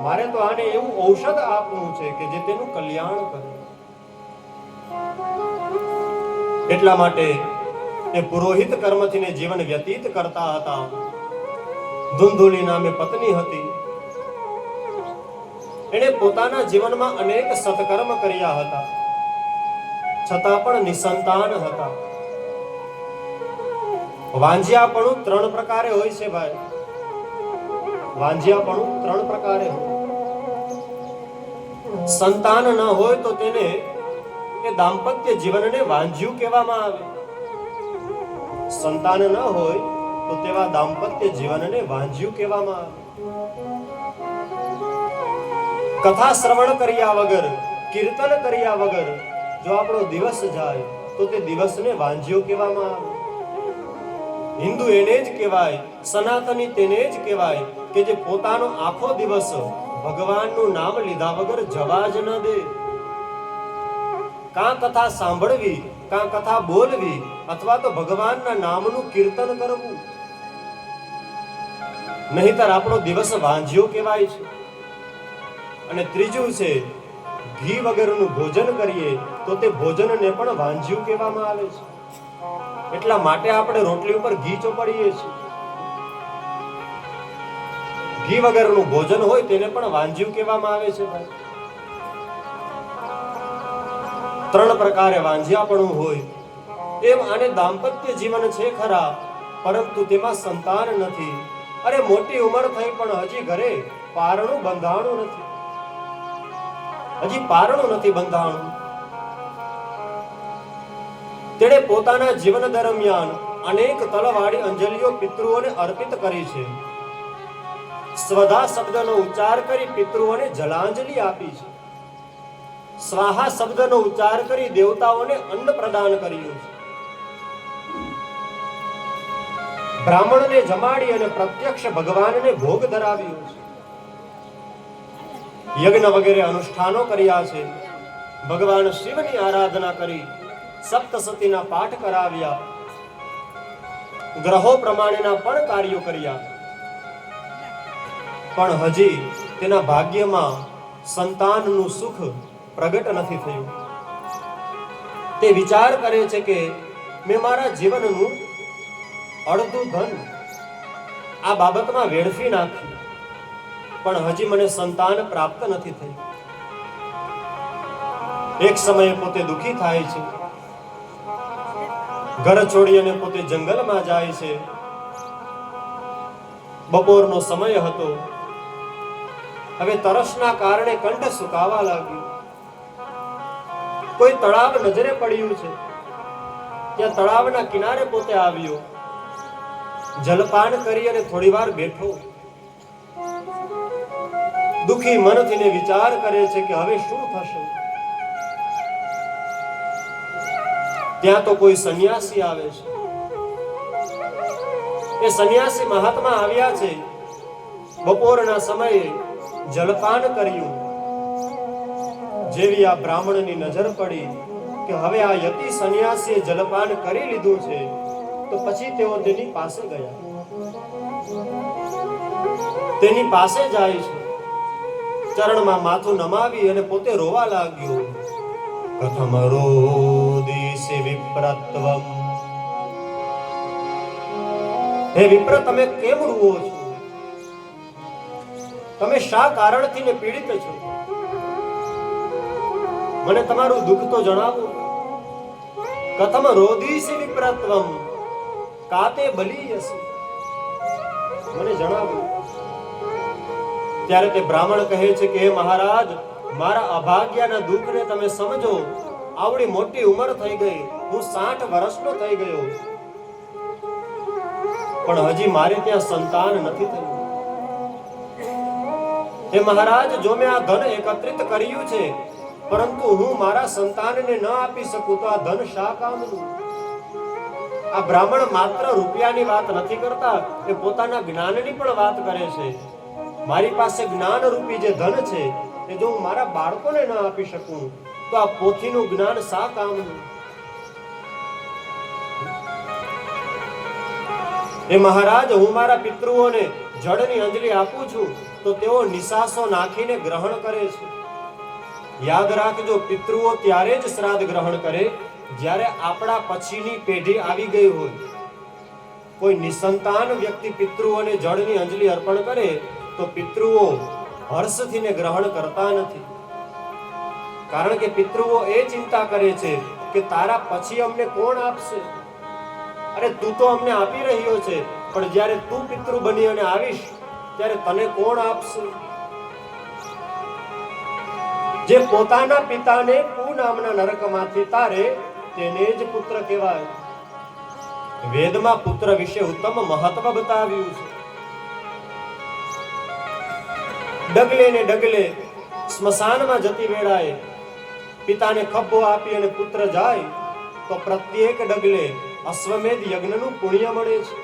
મારે તો આને એવું ઔષધ આપવું છે કે જે તેનું કલ્યાણ કરે. એટલા માટે એ પુરોહિત કર્મથી જીવન વ્યતીત કરતા હતા. ધુંધુલી નામે પત્ની હતી. એણે પોતાના જીવનમાં અનેક સત્કર્મ કર્યા હતા, છતાં પણ નિસંતાન હતા. વાંજિયાપણું 3 પ્રકારે હોય છે ભાઈ. વાંજિયાપણું 3 પ્રકારે હોય. સંતાન ન હોય તો તેને એ દાંપત્ય જીવનને વાંજ્યું કહેવામાં આવે. સંતાન ન હોય તો તેવા દાંપત્ય જીવનને વાંજ્યું કહેવામાં આવે. કથા શ્રવણ કર્યા વગર, કીર્તન કર્યા વગર જો આપણો દિવસ જાય તો તે દિવસને વાંજ્યો કહેવામાં આવે. હિન્દુ એને જ કહેવાય, સનાતની તેને જ કહેવાય કે જે પોતાનો આખો દિવસ ભગવાનનું નામ લીધા વગર જવા જ ન દે. કાં કથા સાંભળવી, કાં કથા બોલવી, અથવા તો ભગવાનના નામનું કીર્તન કરવું. નહીંતર આપણો દિવસ વાંજ્યો કહેવાય છે. અને ત્રીજું છે, ઘી વગરનું ભોજન કરીએ તો તે ભોજનને પણ વાંજ્યું કહેવામાં આવે છે. એટલા માટે આપણે રોટલી ઉપર ઘી ચોપડીએ છીએ. ઘી વગરનું ભોજન હોય તેને પણ વાંજ્યું કહેવામાં આવે છે ભાઈ. 3 પ્રકારે વાંજ્યાપણું હોય. એમ આને દાંપત્ય જીવન છે ખરા, પરંતુ તેમાં સંતાન નથી. અરે મોટી ઉંમર થઈ પણ હજી ઘરે પારણું બંધાણું નથી. હજી પારણું નથી બંધાણું. તેણે પોતાના જીવન દરમિયાન અનેક તલવાળી અંજલિઓ પિતૃઓને અર્પિત કરી છે. સ્વધા શબ્દનો ઉચ્ચાર કરી પિતૃઓને જલાંજલિ આપી છે. સ્વાહા શબ્દનો ઉચ્ચાર કરી દેવતાઓને અન્ન પ્રદાન કર્યું છે. બ્રાહ્મણને જમાડી અને પ્રત્યક્ષ ભગવાનને ભોગ ધરાવ્યો છે. યજ્ઞ વગેરે અનુષ્ઠાનો કર્યા છે. ભગવાન શિવની આરાધના કરી, સપ્તસતીના પાઠ કરાવ્યા, ગ્રહો પ્રમાણેના પણ કાર્યો કર્યા. પણ હજી તેના ભાગ્યમાં સંતાનનું સુખ પ્રગટ નથી થયું. તે વિચાર કરે છે કે મેં મારા જીવનનું અડધું ધન આ બાબતમાં વેડફી નાખ્યું, પણ હજી મને સંતાન પ્રાપ્ત નથી થયું. એક સમયે પોતે દુઃખી થાય છે. ઘર છોડી અને પોતે જંગલમાં જાય છે. બપોરનો સમય હતો. હવે તરસના કારણે કંઠ સુકાવા લાગ્યું. કોઈ તળાવ નજરે પડ્યું છે. ત્યાં તળાવના કિનારે પોતે આવ્યો. જલપાન કરી અને થોડી વાર બેઠો. દુઃખી મનથી ને વિચાર કરે છે કે હવે શું થશે. ત્યાં તો કોઈ સંન્યાસી આવે છે. એ સંન્યાસી મહાત્મા આવ્યા છે. બપોરના સમયે જલપાન કર્યું. જેવી આ બ્રાહ્મણની નજર પડી કે હવે આ યતિ સંન્યાસીએ જલપાન કરી લીધું છે, તો પછી તેઓ તેની પાસે ગયા. તેની પાસે જાય છે. ચરણમાં માથું નમાવી અને પોતે રોવા લાગ્યો. કથમ રોદિષિ વિપ્રત્વમ. હે વિપ્ર, તમે કેમ રૂવો છો? તમે શા કારણથી ને પીડિત છો? મને તમારું દુઃખ તો જણાવો. કથમ રોદિષિ વિપ્રત્વમ કાતે બલીયસી. મને જણાવો. ત્યારે તે બ્રાહ્મણ કહે છે કે હે મહારાજ, મારા અભાગ્યના દુઃખને તમે સમજો. આવડી મોટી ઉંમર થઈ ગઈ, હું 60 વર્ષનો થઈ ગયો, પણ હજી મારે ત્યાં સંતાન નથી થયું. હે મહારાજ, જો મેં આ ધન એકત્રિત કર્યું છે, પરંતુ હું મારા સંતાનને ન આપી શકું તો આ ધન શા કામનું? આ બ્રાહ્મણ માત્ર રૂપિયાની વાત નથી કરતા, એ પોતાના જ્ઞાનની પણ વાત કરે છે. મારી પાસે જ્ઞાન રૂપી જે ધન છે, એ જો હું મારા બાળકોને ન આપી શકું તો આ પોથીનું જ્ઞાન શા કામનું? એ મહારાજ, હું મારા પિતૃઓને જળની અંજલિ આપું છું તો તેઓ નિશાસો નાખીને ગ્રહણ કરે છે. યાદ રાખજો, પિતૃઓ ત્યારે જ શ્રાદ્ધ ગ્રહણ કરે જ્યારે આપણા પછીની પેઢી આવી ગઈ હોય. કોઈ નિસંતાન વ્યક્તિ પિતૃઓને જળની અંજલિ અર્પણ કરે તો પિતૃઓ હર્ષથી ને ગ્રહણ કરતા નથી. કારણ કે પિતૃઓ એ ચિંતા કરે છે કે તારા પછી અમને કોણ આપશે? અરે તું તો અમને આપી રહ્યો છે, પણ જ્યારે તું પિતૃ બની અને આવીશ ત્યારે તને કોણ આપશે? જે પોતાના પિતાને કુ નામના નરકમાંથી તારે તેને જ પુત્ર કહેવાય. વેદમાં પુત્ર વિશે ઉત્તમ મહત્વ બતાવ્યું છે. ડગલે ને ડગલે સ્મશાનમાં જતી વેળાએ પિતાને ખભો આપી અને પુત્ર જાય તો પ્રત્યેક ડગલે અશ્વમેધ યજ્ઞનું પુણ્ય મળે છે.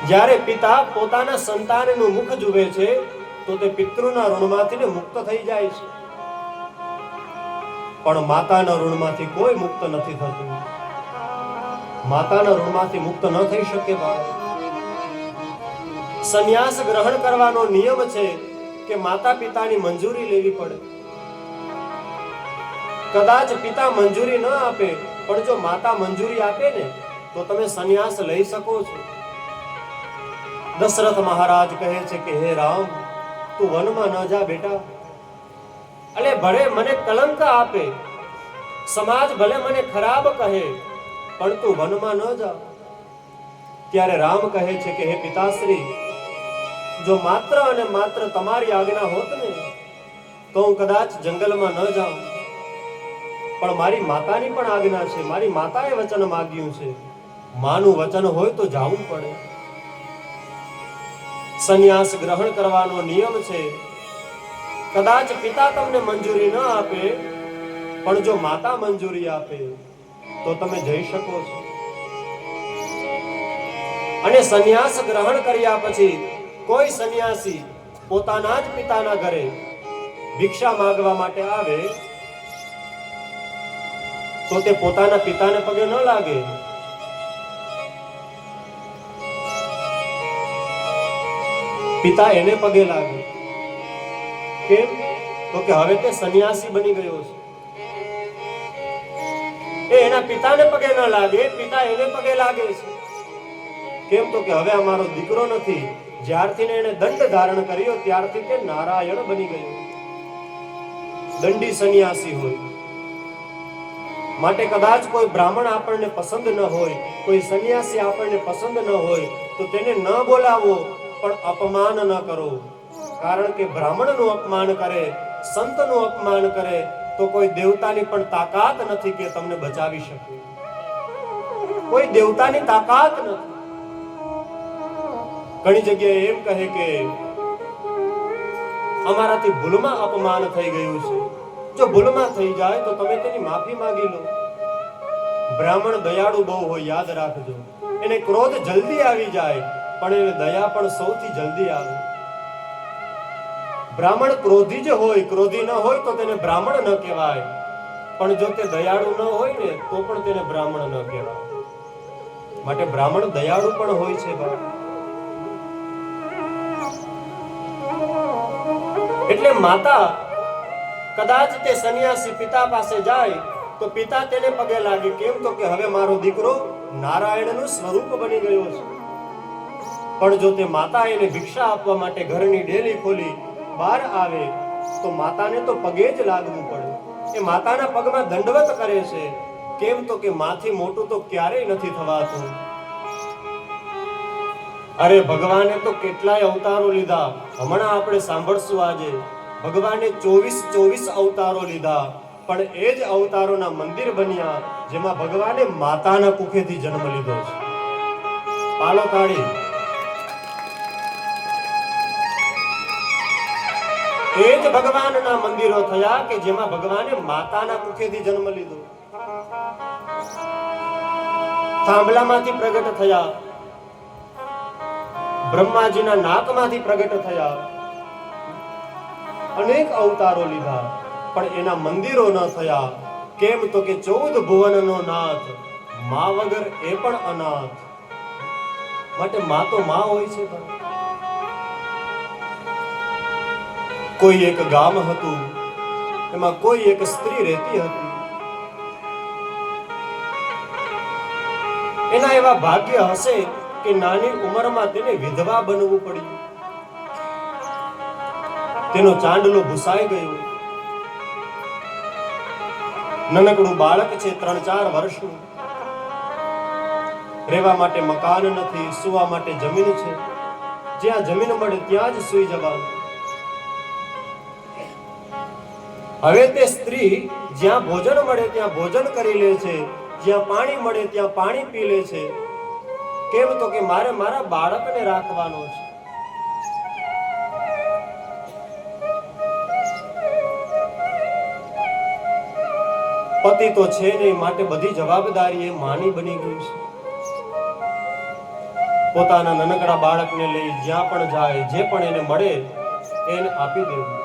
જ્યારે પિતા પોતાના સંતાનનું મુખ જુએ છે તો તે પિતૃના ઋણમાંથી મુક્ત થઈ જાય છે. પણ માતાના ઋણમાંથી કોઈ મુક્ત નથી થતું. માતાના ઋણમાંથી મુક્ત ન થઈ શકે. સંન્યાસ ગ્રહણ કરવાનો નિયમ છે કે માતા પિતાની મંજૂરી લેવી પડે. કદાચ પિતા મંજૂરી ન આપે, પણ જો માતા મંજૂરી આપે ને તો તમે સંન્યાસ લઈ શકો છો. દશરથ મહારાજ કહે છે કે હે રામ, તું વનમાં ન જા બેટા. અલે ભલે મને કલંક આપે, સમાજ ભલે મને ખરાબ કહે, પણ તું વનમાં ન જા. ત્યારે રામ કહે છે કે હે પિતાશ્રી, જો માત્ર અને માત્ર તમારી આજ્ઞા હોત ને તો હું કદાચ જંગલમાં ન જાઉં, પણ મારી માતાની પણ આજ્ઞા છે. મારી માતાએ વચન માંગ્યું છે, માનું વચન હોય તો જાવું પડે. સંન્યાસ ગ્રહણ કરવાનો નિયમ છે. કદાચ પિતા તમને મંજૂરી ન આપે, પણ જો માતા મંજૂરી આપે તો તમે જઈ શકો છો. અને સંન્યાસ ગ્રહણ કર્યા પછી કોઈ સંન્યાસી પોતાના જ પિતાના ઘરે ભિક્ષા માંગવા માટે આવે તો તે પોતાના પિતાને પગે ન લાગે. પિતા એને પગે લાગે. કેમ? તો કે હવે તે સંન્યાસી બની ગયો છે. એ એના પિતાને પગે ન લાગે, પિતા એને પગે લાગે છે. કેમ? તો કે હવે અમારો દીકરો નથી. જ્યારથી એને દંડ ધારણ કર્યો ત્યારથી તે નારાયણ બની ગયો. દંડી સંન્યાસી હોય. માટે કદાચ કોઈ બ્રાહ્મણ આપણને પસંદ ન હોય, કોઈ સંન્યાસી આપણને પસંદ ન હોય તો તેને ન બોલાવો, પણ અપમાન ન કરો. કારણ કે બ્રાહ્મણનું અપમાન કરે, સંતનું અપમાન કરે તો કોઈ દેવતાની પણ તાકાત નથી કે તમને બચાવી શકે. કોઈ દેવતાની તાકાત નથી. ઘણી જગ્યાએ એમ કહે કે અમારાથી ભૂલમાં અપમાન થઈ ગયું છે. જો ભૂલમાં થઈ જાય તો તમે તેની માફી માંગી લો. બ્રાહ્મણ દયાળુ બહુ હોય, યાદ રાખજો. એને ક્રોધ જલ્દી આવી જાય, પણ એને દયા પણ સૌથી જલ્દી આવે. બ્રાહ્મણ ક્રોધી જ હોય, ક્રોધી ન હોય તો તેને બ્રાહ્મણ ન કહેવાય, પણ જો તે દયાળુ ન હોય ને તો પણ તેને બ્રાહ્મણ ન કહેવાય. માટે બ્રાહ્મણ દયાળુ પણ હોય છે. એટલે માતા કદાચ તે સંન્યાસી પિતા પાસે જાય તો પિતા તેને પગે લાગે. કેમ? તો કે હવે મારો દીકરો નારાયણનું સ્વરૂપ બની ગયો છે. પણ જો તે માતા એને ભિક્ષા આપવા માટે ઘરની ડેલી ખોલી બહાર આવે તો માતાને તો પગે જ લાગવું પડે. એ માતાના પગમાં દંડવત કરે છે. કેમ? તો કે માથી મોટું તો ક્યારેય નથી થવાતું. અરે ભગવાને તો કેટલાય અવતારો લીધા. હમણાં આપણે સાંભળશું આજે ભગવાને 24 અવતારો લીધા, પણ એ જ અવતારોના મંદિર બન્યા જેમાં ભગવાને માતાના કુખેથી જન્મ લીધો છે. પાલો તાળી. એ જ ભગવાનના મંદિરો થયા કે જેમાં ભગવાને માતાના કુખેથી જન્મ લીધો. થાંભલામાંથી પ્રગટ થયા, બ્રહ્માજીના નાકમાંથી પ્રગટ થયા, અનેક અવતારો લીધા, પણ એના મંદિરો ન થયા. કેમ? તો કે 14 ભુવનનો નાથ, મા વગર એ પણ અનાથ. માટે મા તો મા હોય છે. કોઈ એક ગામ હતું, એમાં કોઈ એક સ્ત્રી રહેતી હતી. એના એવા ભાગ્ય હશે કે નાની ઉંમરમાં તેને વિધવા બનવું પડ્યું. તેનો ચાંદલો ભૂસાઈ ગયો. નાનકડું બાળક છે 3-4 વર્ષનું. રહેવા માટે મકાન નથી, સુવા માટે જમીન છે. જ્યાં જમીન મળે ત્યાં જ સૂઈ જવાનું. હવે તે સ્ત્રી જ્યાં ભોજન મળે ત્યાં ભોજન કરી લે છે, જ્યાં પાણી મળે ત્યાં પાણી પી લે છે. કેમ તો કે મારે મારા બાળકને રાખવાનો છે. પતિ તો છે નહીં, માટે બધી જવાબદારી એ માની બની ગઈ છે. પોતાના નાનકડા બાળકને લઈ જ્યાં પણ જાય, જે પણ એને મળે એને આપી દેવું.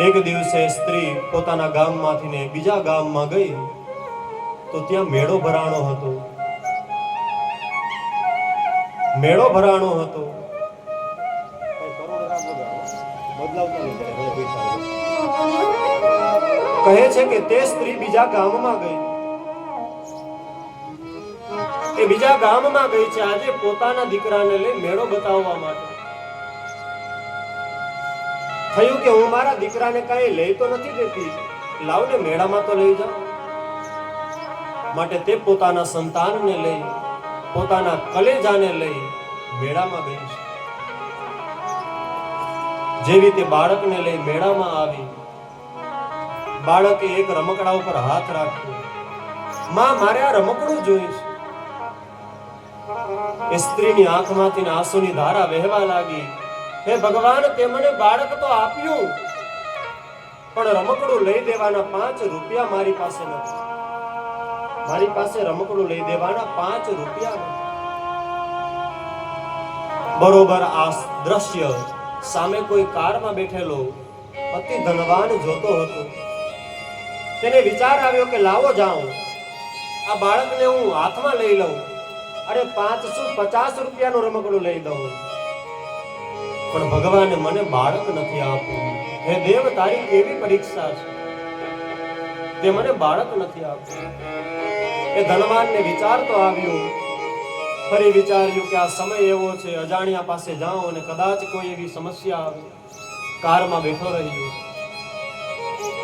એક દિવસે સ્ત્રી પોતાના ગામમાંથી ને બીજા ગામમાં ગઈ તો ત્યાં મેળો ભરાણો હતો. મેળો ભરાણો હતો. કહે છે કે તે સ્ત્રી બીજા ગામમાં ગઈ. એ બીજા ગામમાં ગઈ છે આજે પોતાના દીકરાને લઈ મેળો બતાવવા માટે. થયું કે હું મારા દીકરાને કઈ લઈ તો નથી દેતી, લાવને મેળામાં તો લઈ જાઉં. માટે તે પોતાના સંતાનને લઈ, પોતાના કલેજાને લઈ મેળામાં ગઈ છે. જેવી તે બાળકને લઈ મેળામાં આવી, બાળકે એક રમકડા ઉપર હાથ રાખ્યો. માં, મારે આ રમકડું જોઈશે. એ સ્ત્રીની આંખમાંથી આંસુની ધારા વહેવા લાગી. હે ભગવાન, તે મને બાળક તો આપ્યું, પણ રમકડું લઈ દેવાના 5 રૂપિયા મારી પાસે નથી. મારી પાસે રમકડું લઈ દેવાના 5 રૂપિયા નથી. બરોબર આ દ્રશ્ય સામે કોઈ કારમાં બેઠેલો અતિ ધનવાન જોતો હતો. તેને વિચાર આવ્યો કે લાવો જાઉં, આ બાળકને હું હાથમાં લઈ લઉં. અરે 550 રૂપિયાનું રમકડું લઈ દઉં, પણ ભગવાને મને બાળક નથી આપ્યું. હે દેવ, તારી કેવી પરીક્ષા છે, તે મને બાળક નથી આપ્યું. એ ધનવાનને વિચાર તો આવ્યો. ફરી વિચાર્યું કે આ સમય એવો છે, અજાણ્યા પાસે જાઉં અને કદાચ કોઈ એવી સમસ્યા આવે. કારમાં બેઠો રહ્યો.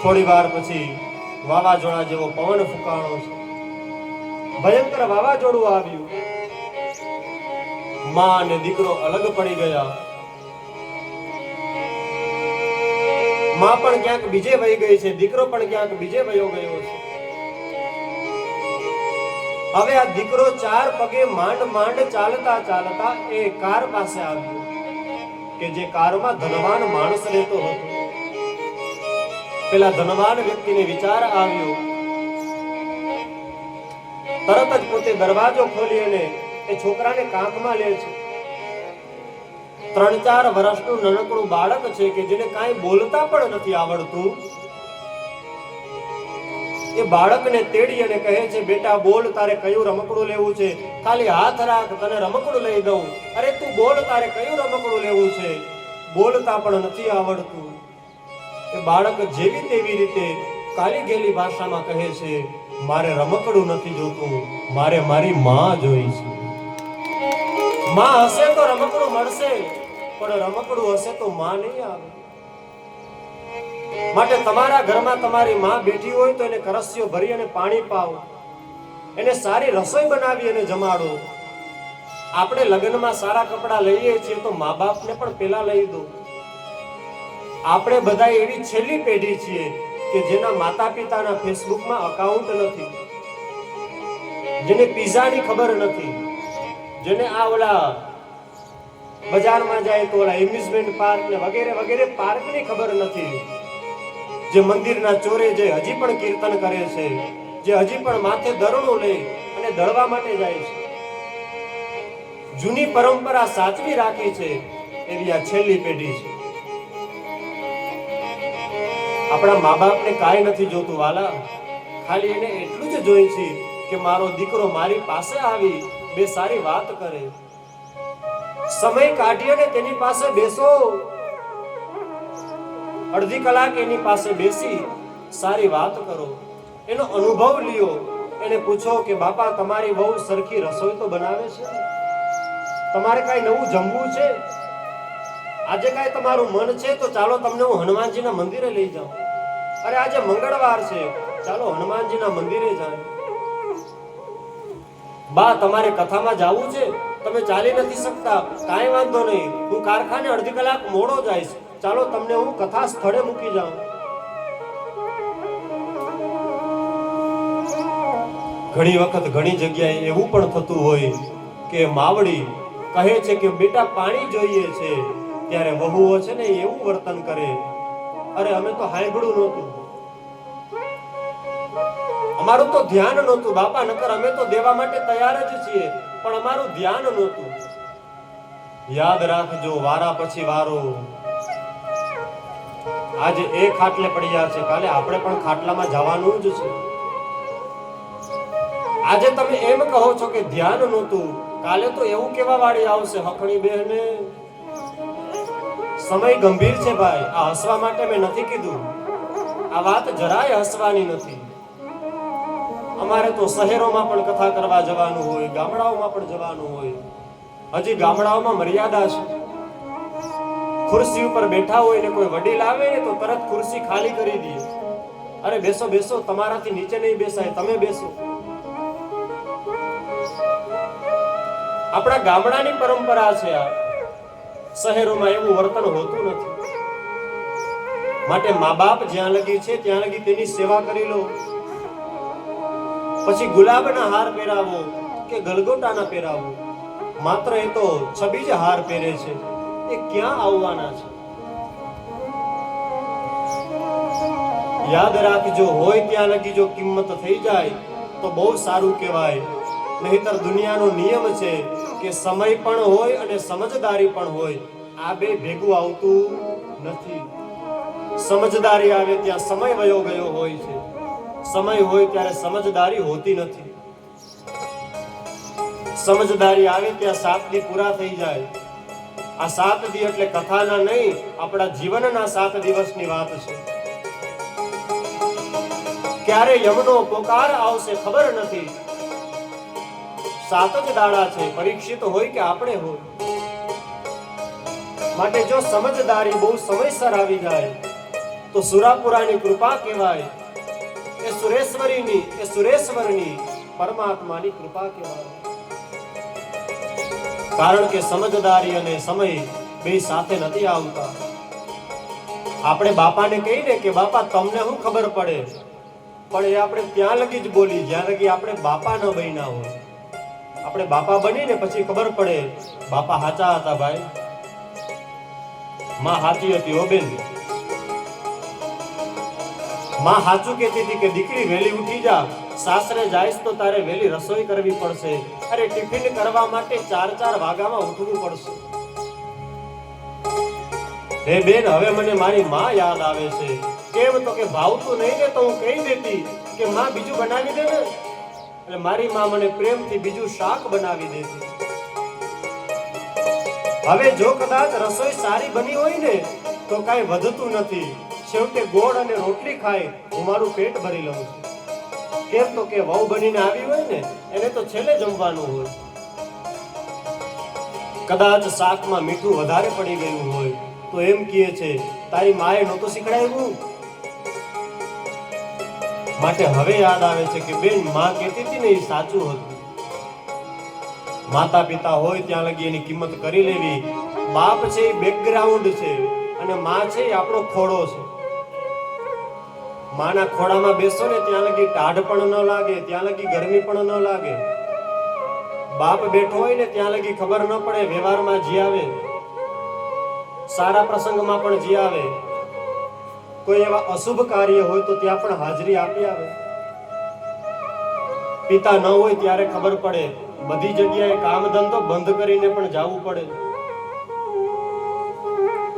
થોડી વાર પછી વાવાઝોડા જેવો પવન ફૂંકાણો છે. ભયંકર વાવાઝોડું આવ્યું. માં અને દીકરો અલગ પડી ગયા. માં પણ ક્યાંક બીજે વહી ગઈ છે, દીકરો પણ ક્યાંક બીજે વયો ગયો છે. હવે આ દીકરો 4 પગે માંડ માંડ ચાલતા ચાલતા એ કાર પાસે આવ્યો કે જે કારમાં ધનવાન માણસ રહેતો હતો. પેલા ધનવાન વ્યક્તિને વિચાર આવ્યો. તરત જ પોતે દરવાજો ખોલી અને એ છોકરાને કાંખમાં લે છે. 3-4 વર્ષનું નાનકડું બાળક છે કે જેને કાંઈ બોલતા પણ નથી આવડતું. એ બાળકને તેડી અને કહે છે, બેટા બોલ, તારે કયું રમકડું લેવું છે? ખાલી હાથ રાખ, તને રમકડું લઈ દઉં. અરે તું બોલ, તારે કયું રમકડું લેવું છે? બોલતા પણ નથી આવડતું. એ બાળક જેવી તેવી રીતે કાલી ગેલી ભાષામાં કહે છે, મારે રમકડું નથી જોતું, મારે મારી માં જોઈ છે. માં હશે તો રમકડું મળશે, પણ રમકડું હશે તો માં નહીં આવે. માટે તમારા ઘરમાં તમારી માં બેઠી હોય તો એને કરસ્યો ભરી અને પાણી પાવો, એને સારી રસોઈ બનાવી અને જમાડો. આપણે લગ્નમાં સારા કપડાં લઈએ છીએ તો મા બાપને પણ પેલા લઈ દો. આપણે બધા એવી છેલ્લી પેઢી છીએ કે જેના માતા પિતાના ફેસબુકમાં અકાઉન્ટ નથી, જેને પિઝાની ખબર નથી, જેને આ ઓલા બજારમાં જાય તો ઓલા એમ્યુઝમેન્ટ પાર્ક ને વગેરે વગેરે પાર્કની ખબર નથી, જે મંદિરના ચોરે જે હજી પણ કીર્તન કરે છે, જે હજી પણ માથે દરણું લે અને દળવા માટે જાય છે. જૂની પરંપરા સાચવી રાખી છે એવી આ છેલ્લી પેઢી છે. આપણા મા બાપને કાંઈ નથી જોતું વાલા, ખાલી એને એટલું જ જોઈ છે કે મારો દીકરો મારી પાસે આવી બે સારી વાત કરે. સમય કાઢી અને તેની પાસે બેસો, અડધી કલાક એની પાસે બેસી સારી વાત કરો, એનો અનુભવ લ્યો. એને પૂછો કે બાપા તમારી બહુ સરખી રસોઈ તો બનાવે છે, તમારે કઈ નવું જમવું છે, આજે કઈ તમારું મન છે તો ચાલો તમને હું હનુમાનજીના મંદિરે લઈ જાઉં. અરે આજે મંગળવાર છે, ચાલો હનુમાનજીના મંદિરે જાય. બા તમારે કથામાં જાવું છે, તમે ચાલી નથી શકતા, કાંઈ વાંધો નહીં, હું કારખાને અડધી કલાક મોડો જઈશ, ચાલો તમને હું કથા સ્થળે મૂકી જાઉં. ઘણી વખત ઘણી જગ્યાએ એવું પણ થતું હોય કે માવડી કહે છે કે બેટા પાણી જોઈએ છે, ત્યારે વહુઓ છે ને એવું વર્તન કરે, અરે અમે તો હાંભળ્યું નહોતું, અમારું તો ધ્યાન નહોતું બાપા, નકર અમે તો દેવા માટે તૈયાર જ છીએ, પણ અમારું ધ્યાન નહોતું. યાદ રાખજો, વારા પછી વારો. આજે એ ખાટલે પડ્યા છે, કાલે આપણે પણ ખાટલામાં જવાનું જ છે. આજે તમે એમ કહો છો કે ધ્યાન નહોતું, કાલે તો એવું કેવા વાળી આવશે હખણી બહેને. સમય ગંભીર છે ભાઈ, આ હસવા માટે મેં નથી કીધું, આ વાત જરાય હસવાની નથી. અમારે તો શહેરોમાં પણ કથા કરવા જવાનું હોય, ગામડાઓમાં પણ જવાનું હોય. હજી ગામડાઓમાં મર્યાદા છે, ખુરશી ઉપર બેઠા હોય ને કોઈ વડીલ આવે ને તો તરત ખુરશી ખાલી કરી દે, અરે બેસો બેસો, તમારાથી નીચે નહીં બેસાય, તમે બેસો. આપણા ગામડાની પરંપરા છે આ, શહેરોમાં એવું વર્તન હોતું નથી. માટે મા બાપ જ્યાં લગી છે ત્યાં લગી તેની સેવા કરી લો. પછી ગુલાબના હાર પહેરાવો કે ગલગોટાના પહેરાવો, માત્ર એ તો છબી જ હાર પહેરે છે, એ ક્યાં આવવાના છે. યાદ રાખજો, હોય ત્યાં લગી જો કિંમત થઈ જાય તો બહુ સારું કહેવાય. નહીતર દુનિયાનો નિયમ છે કે સમય પણ હોય અને સમજદારી પણ હોય, આ બે ભેગું આવતું નથી. સમજદારી આવે ત્યાં સમય વયો ગયો હોય છે, સમય હોય ત્યારે સમજદારી હોતી નથી. સમજદારી આવે ત્યાં 7 દી પૂરા થઈ જાય. આ 7 દી એટલે કથાના નહીં, આપણા જીવનના 7 દિવસની વાત છે. ક્યારે યમનો પોકાર આવશે ખબર નથી. 7 જ દાડા છે, પરીક્ષિત હોય કે આપણે હોય. માટે જો સમજદારી બહુ સમયસર આવી જાય તો સુરાપુરાની કૃપા કહેવાય, એ સુરેશ્વરીની, એ સુરેશ્વરની, પરમાત્માની કૃપા કહેવાય. કારણ કે સમજદારી અને સમય બે સાથે નથી આવતા. આપણે બાપાને કહીને કે બાપા તમને શું ખબર પડે, પણ એ આપણે ત્યાં લગી જ બોલી જ્યાં લગી આપણે બાપા ન બન્યા હોય. આપણે બાપા બનીને પછી ખબર પડે બાપા સાચા હતા ભાઈ, માં સાચી હતી. ઓ બેન, માં સાચું કહેતી હતી કે દીકરી વહેલી ઉઠી જા, સાસરે જાઈશ તો તારે વહેલી રસોઈ કરવી પડશે, અરે ટિફિન કરવા માટે 4 વાગ્યામાં ઉઠવું પડશે. હે બેન, હવે મને મારી માં યાદ આવે છે. કેમ તો કે ભાવતું નહીં ને તો હું કહી દેતી કે માં બીજું બનાવી દે ને, એટલે મારી માં મને પ્રેમથી બીજું શાક બનાવી દેતી. હવે જો કદાચ રસોઈ સારી બની હોય ને તો કાંઈ વધતું નથી, છેવટે ગોળ અને રોટલી ખાઈ હું મારું પેટ ભરી લઉં છું. કેમ તો કે વહુ બનીને આવી હોય ને એને તો છેલ્લે જમવાનું હોય. કદાચ શાકમાં મીઠું વધારે પડી ગયું હોય તો એમ કહે છે તારી માએ નહોતું શીખડાવ્યું. માટે હવે યાદ આવે છે કે બેન, માં કહેતી હતી ને એ સાચું હતું. માતા પિતા હોય ત્યાં લગી એની કિંમત કરી લેવી. બાપ છે એ બેકગ્રાઉન્ડ છે અને માં છે એ આપણો ખોડો છે. માના ખોડામાં બેસો ને ત્યાં લગી ટાઢ પણ ન લાગે, ત્યાં લગી ગરમી પણ ન લાગે. બાપ બેઠો હોય ને ત્યાં લગી ખબર ન પડે, વ્યવહારમાં જી આવે, સારા પ્રસંગમાં પણ જી આવે, કોઈ એવા અશુભ કાર્ય હોય તો ત્યાં પણ હાજરી આપી આવે. પિતા ન હોય ત્યારે ખબર પડે, બધી જગ્યાએ કામ ધંધો બંધ કરીને પણ જવું પડે.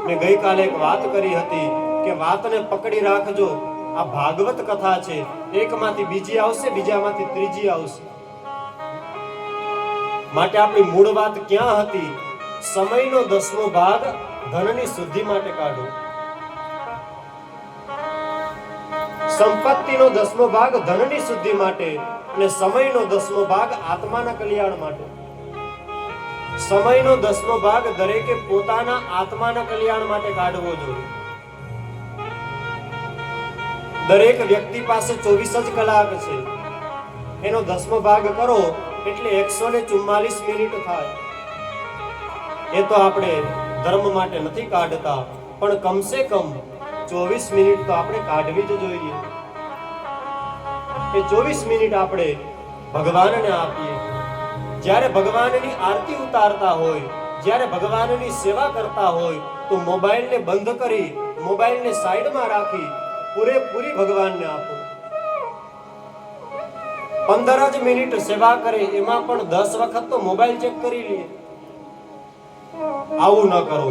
મેં ગઈકાલે એક વાત કરી હતી કે વાતને પકડી રાખજો. આ ભાગવત કથા છે, એકમાંથી બીજી આવશે, બીજામાંથી ત્રીજી આવશે. માટે આપણી મૂળ વાત ક્યાં હતી? સમયનો 10મો ભાગ ધનની શુદ્ધિ માટે કાઢો, સંપત્તિનો 10મો ભાગ ધનની શુદ્ધિ માટે અને સમયનો 10મો ભાગ આત્માના કલ્યાણ માટે. સમયનો 10મો ભાગ દરેકે પોતાના આત્માના કલ્યાણ માટે કાઢવો જોઈએ. દરેક વ્યક્તિ પાસે 24 જ કલાક છે. એનો 10મો ભાગ કરો એટલે 144 મિનિટ થાય. એ તો આપણે ધર્મ માટે નથી કાઢતા, પણ કમસે કમ 24 મિનિટ તો આપણે કાઢવી જ જોઈએ. એ 24 મિનિટ આપણે ભગવાનને આપીએ. જ્યારે ભગવાનની આરતી ઉતારતા હોય, જ્યારે ભગવાનની સેવા કરતા હોય, તો મોબાઈલને બંધ કરી, મોબાઈલને સાઈડમાં રાખી પૂરેપૂરી ભગવાનને આપો. 15 જ મિનિટ સેવા કરે, એમાં પણ 10 વખત તો મોબાઈલ ચેક કરી લઈએ. આવું ન કરો.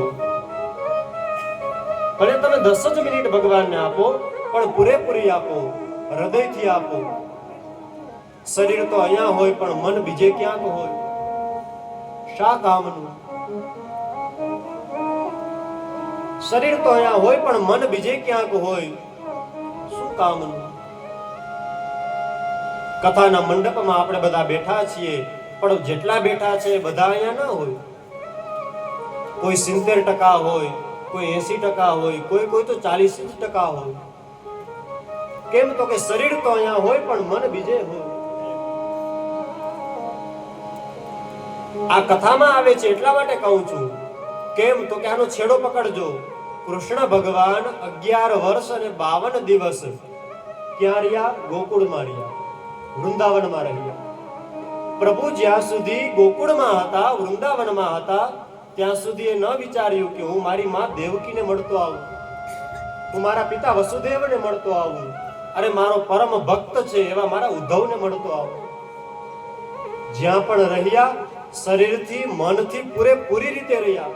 ભલે તમે 10 જ મિનિટ ભગવાનને આપો, પણ પૂરેપૂરી આપો, હૃદયથી આપો. શરીર તો અહીંયા હોય પણ મન બીજે ક્યાંક હોય. શા કામનું? શરીર તો અહીંયા હોય પણ મન બીજે ક્યાંક હોય. શું કામનું? કથાના મંડપમાં આપણે બધા બેઠા છીએ, પણ જેટલા બેઠા છે બધા અહીંયા ન હોય. કોઈ 70% હોય, કોઈ 80% હોય, કોઈ તો 40% હોય. કેમ? તો કે શરીર તો અહીંયા હોય પણ મન બીજે હોય. આ કથામાં આવે છે એટલા માટે કહું છું. કેમ? તો કે આનો છેડો પકડજો. કૃષ્ણ ભગવાન 11 વર્ષ અને 52 દિવસ ક્યાં રહ્યા? ગોકુળમાં રહ્યા, વૃંદાવનમાં રહ્યા. પ્રભુ જ્યાં સુધી ગોકુળમાં હતા, વૃંદાવનમાં હતા, ત્યાં સુધી એ ન વિચાર્યું કે હું મારી માં દેવકીને મળતો આવું, હું મારા પિતા વસુદેવને મળતો આવું, અરે મારો પરમ ભક્ત છે એવા મારા ઉદ્ધવને મળતો આવું. જ્યાં પણ રહ્યા શરીરથી મનથી પૂરેપૂરી રીતે રહ્યા.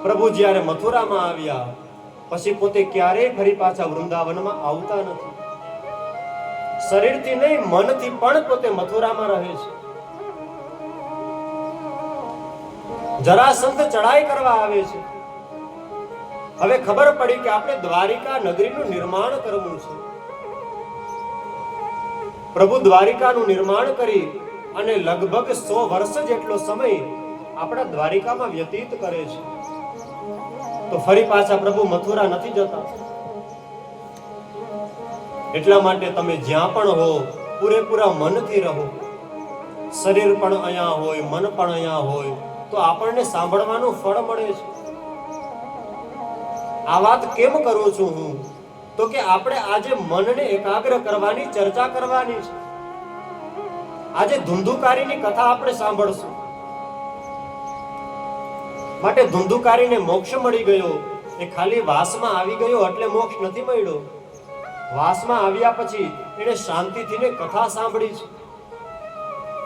પ્રભુ જ્યારે મથુરામાં આવ્યા પછી પોતે ક્યારેય ફરી પાછા વૃંદાવનમાં આવતા નથી. શરીરથી નહીં, મનથી પણ પોતે મથુરામાં રહે છે. જરાસંધ ચડાઈ કરવા આવે છે. હવે ખબર પડી કે આપણે દ્વારિકા નગરીનું નિર્માણ કરવું છે. પ્રભુ દ્વારિકાનું નિર્માણ કરી અને લગભગ 100 વર્ષ જેટલો સમય આપણા દ્વારિકામાં વ્યતીત કરે છે. તો ફરી પાછા પ્રભુ મથુરા નથી જતા. એટલા માટે તમે જ્યાં પણ હો પૂરેપૂરા મનથી રહો. શરીર પણ અહીંયા હોય, મન પણ અહીંયા હોય, તો આપણને સાંભળવાનું ફળ મળે છે. આ વાત કેમ કરું છું હું? તો કે આપણે આજે મનને એકાગ્ર કરવાની ચર્ચા કરવાની છે. આજે ધુંધુકારીની કથા આપણે સાંભળશું. માટે ધુંધુકારીને મોક્ષ મળી ગયો, એ ખાલી વાસમાં આવી ગયો એટલે મોક્ષ નથી મળ્યો. વાસમાં આવ્યા પછી એને શાંતિથી કથા સાંભળી છે,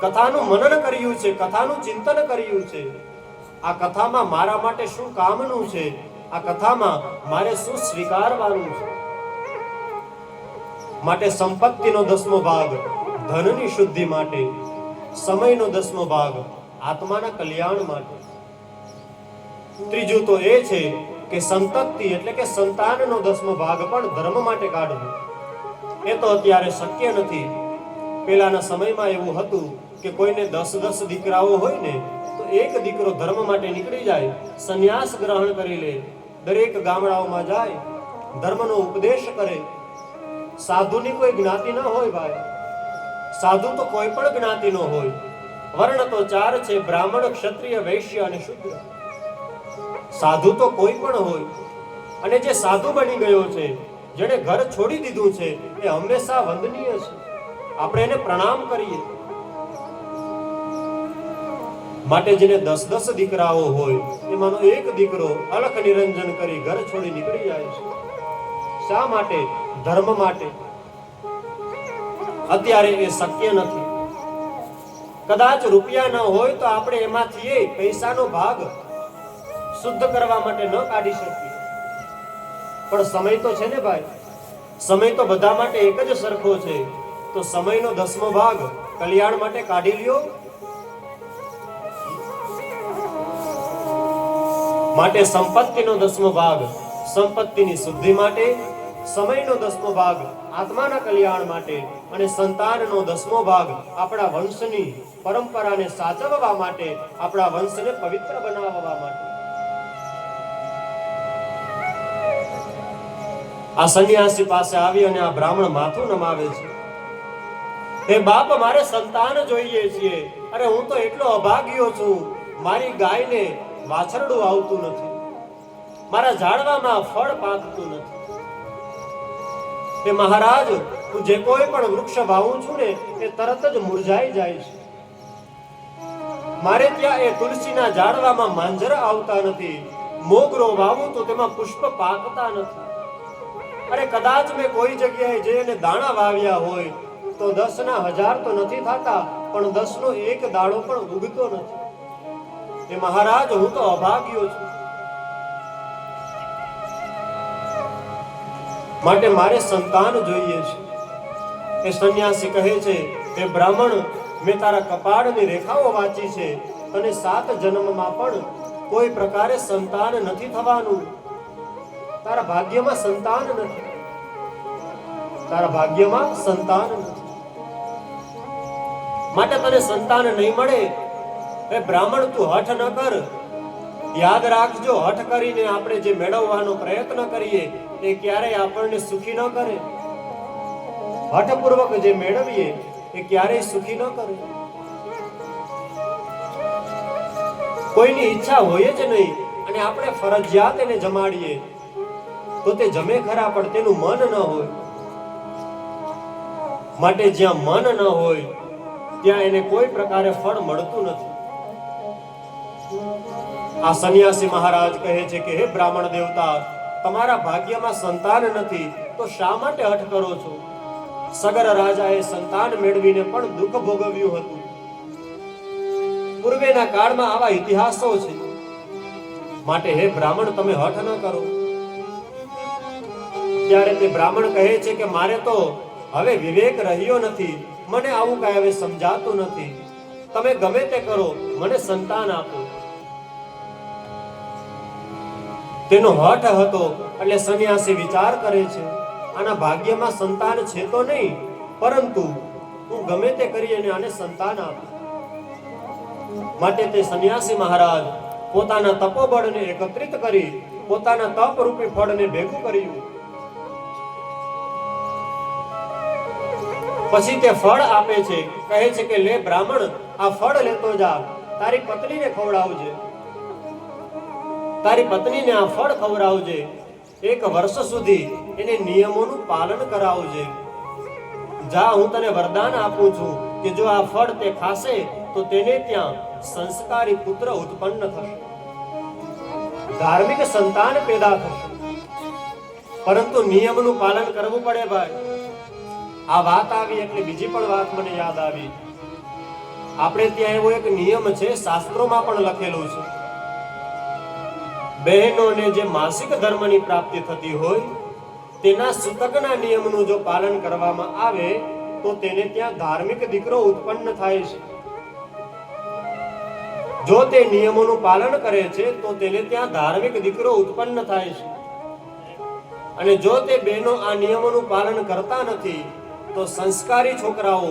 કથાનું મનન કર્યું છે, કથાનું ચિંતન કર્યું છે. આ કથામાં મારા માટે શું કામનું છે, આ કથામાં મારે શું સ્વીકારવાનું છે. માટે સંપત્તિનો 10મો ભાગ ધનની શુદ્ધિ માટે, સમયનો 10મો ભાગ આત્માના કલ્યાણ માટે. ત્રીજું તો એ છે કે સંતતિ એટલે કે સંતાનનો 10મો ભાગ પણ ધર્મ માટે કાઢવો. એ તો અત્યારે શક્ય નથી. પહેલાના સમયમાં એવું હતું કે કોઈને 10 દીકરાઓ હોય ને તો એક દીકરો ધર્મ માટે નીકળી જાય, સંન્યાસ ગ્રહણ કરી લે, દરેક ગામડાઓમાં જાય, ધર્મનો ઉપદેશ કરે. સાધુની કોઈ જ્ઞાતિ ન હોય ભાઈ. સાધુ તો કોઈ પણ જ્ઞાતિનો હોય. વર્ણ તો 4 છે: બ્રાહ્મણ, ક્ષત્રિય, વૈશ્ય અને શુદ્ર. સાધુ તો કોઈ પણ હોય. અને જે સાધુ બની ગયો છે, જેણે ઘર છોડી દીધું છે, એ હંમેશા વંદનીય છે. આપણે એને પ્રણામ કરીએ. માટે જેને 10 દીકરાઓ હોય એમાંનો એક દીકરો અલખ નિરંજન કરી ઘર છોડી નીકળી જાય છે. શા માટે? ધર્મ માટે. અત્યારે એ શક્ય નથી. કદાચ રૂપિયા ન હોય તો આપણે એમાંથી પૈસાનો ભાગ શુદ્ધ કરવા માટે ન કાઢી શકીએ. પણ સમય તો છે ને ભાઈ. સમય તો બધા માટે એક જ સરખો છે. તો સમયનો 10મો ભાગ કલ્યાણ માટે કાઢી લ્યો. માટે સંપત્તિનો 10મો ભાગ સંપત્તિની શુદ્ધિ માટે, સમયનો 10મો ભાગ આત્માના કલ્યાણ માટે અને સંતાનનો 10મો ભાગ આપણા વંશની પરંપરાને સાચવવા માટે, આપણા વંશને પવિત્ર બનાવવા માટે. આ સંન્યાસી પાસે આવી અને આ બ્રાહ્મણ માથું નમાવે છે. હે બાપ, મારે સંતાન જોઈએ છે. અરે હું તો એટલો અભાગ્યો છું, મારી ગાયને વાછરડું આવતું નથી, મારા ઝાડવામાં ફળ પાકતું નથી. હે મહારાજ, હું જે કોઈ પણ વૃક્ષ વાવું છું ને એ તરત જ મુરઝાઈ જાય છે. મારે ત્યાં એ તુલસીના ઝાડવામાં માંજર આવતા નથી, મોગરો વાવું તો તેમાં પુષ્પ પાકતા નથી. અરે કદાચ મેં કોઈ જગ્યાએ જઈને દાણા વાવ્યા હોય તો 10ના 1000 તો નથી થતા, પણ 10નો એક દાડો પણ ઉગતો નથી. એ મહારાજ, હું તો અભાગ્યો છું, માટે મારે સંતાન જોઈએ છે. એ સંન્યાસી કહે છે, એ બ્રાહ્મણ, મેં તારા કપાળની રેખાઓ વાંચી છે, અને 7 જન્મમાં પણ કોઈ પ્રકારે સંતાન નથી થવાનું. તારા ભાગ્યમાં સંતાન નથી, તારા ભાગ્યમાં સંતાન નથી, માટે તને સંતાન નહીં મળે. એ બ્રાહ્મણ, તું હઠ ન કર. યાદ રાખજો, હઠ કરીને આપણે જે મેળવવાનો પ્રયત્ન કરીએ એ ક્યારેય આપણને સુખી ન કરે. હઠપૂર્વક જે મેળવીએ એ ક્યારેય સુખી ન કરે. કોઈની ઈચ્છા હોય જ નહીં અને આપણે ફરજિયાત એને જમાડીએ તો તે જમે ખરા, પણ તેનું મન ન હોય. માટે જ્યાં મન ન હોય ત્યાં એને કોઈ પ્રકારે ફળ મળતું નથી. આ સંન્યાસી મહારાજ કહે છે કે હે બ્રાહ્મણ દેવતા, તમારા ભાગ્યમાં સંતાન નથી તો શા માટે હઠ કરો છો? સગર રાજાએ સંતાન મેળવીને પણ દુઃખ ભોગવ્યું હતું. પૂર્વેના કાળમાં આવા ઇતિહાસો છે. માટે હે બ્રાહ્મણ, તમે હઠ ન કરો. ત્યારે તે બ્રાહ્મણ કહે છે કે મારે તો હવે વિવેક રહ્યો નથી, મને આવું કઈ હવે સમજાતું નથી. તમે ગમે તે કરો, મને સંતાન આપો. તેનો હઠ હતો એટલે સંન્યાસી વિચાર કરે છે, આના ભાગ્યમાં સંતાન છે તો નહીં, પરંતુ હું ગમે તે કરી અને આને સંતાન આપું. માટે તે સંન્યાસી મહારાજ પોતાના તપોબળને એકત્રિત કરી પોતાના તપ રૂપી ફળને ભેગું કર્યું. પછી તે ફળ આપે છે, કહે છે કે લે બ્રાહ્મણ, આ ફળ લેતો જા, તારી પત્નીને ખવડાવજે, તારી પત્નીને આ ફળ ખવડાવજે. 1 વર્ષ સુધી એને નિયમોનું પાલન કરાવજે. જા, હું તને વરદાન આપું છું કે જો આ ફળ તે ખાશે તો તેને ત્યાં સંસ્કારી પુત્ર ઉત્પન્ન થશે, ધાર્મિક સંતાન પેદા થશે. પરંતુ નિયમનું પાલન કરવું પડે ભાઈ. આ વાત આવી એટલે બીજી પણ વાત મને યાદ આવી. આપણે ત્યાં એવો એક નિયમ છે, શાસ્ત્રોમાં પણ લખેલું છે, બહેનોને જે માસિક ધર્મની પ્રાપ્તિ થતી હોય તેના સૂતકના નિયમનું જો પાલન કરવામાં આવે તો તેને ત્યાં ધાર્મિક દીકરો ઉત્પન્ન થાય છે. જો તે નિયમોનું પાલન કરે છે તો તેને ત્યાં ધાર્મિક દીકરો ઉત્પન્ન થાય છે. અને જો તે બહેનો આ નિયમોનું પાલન કરતા નથી તો સંસ્કારી છોકરાઓ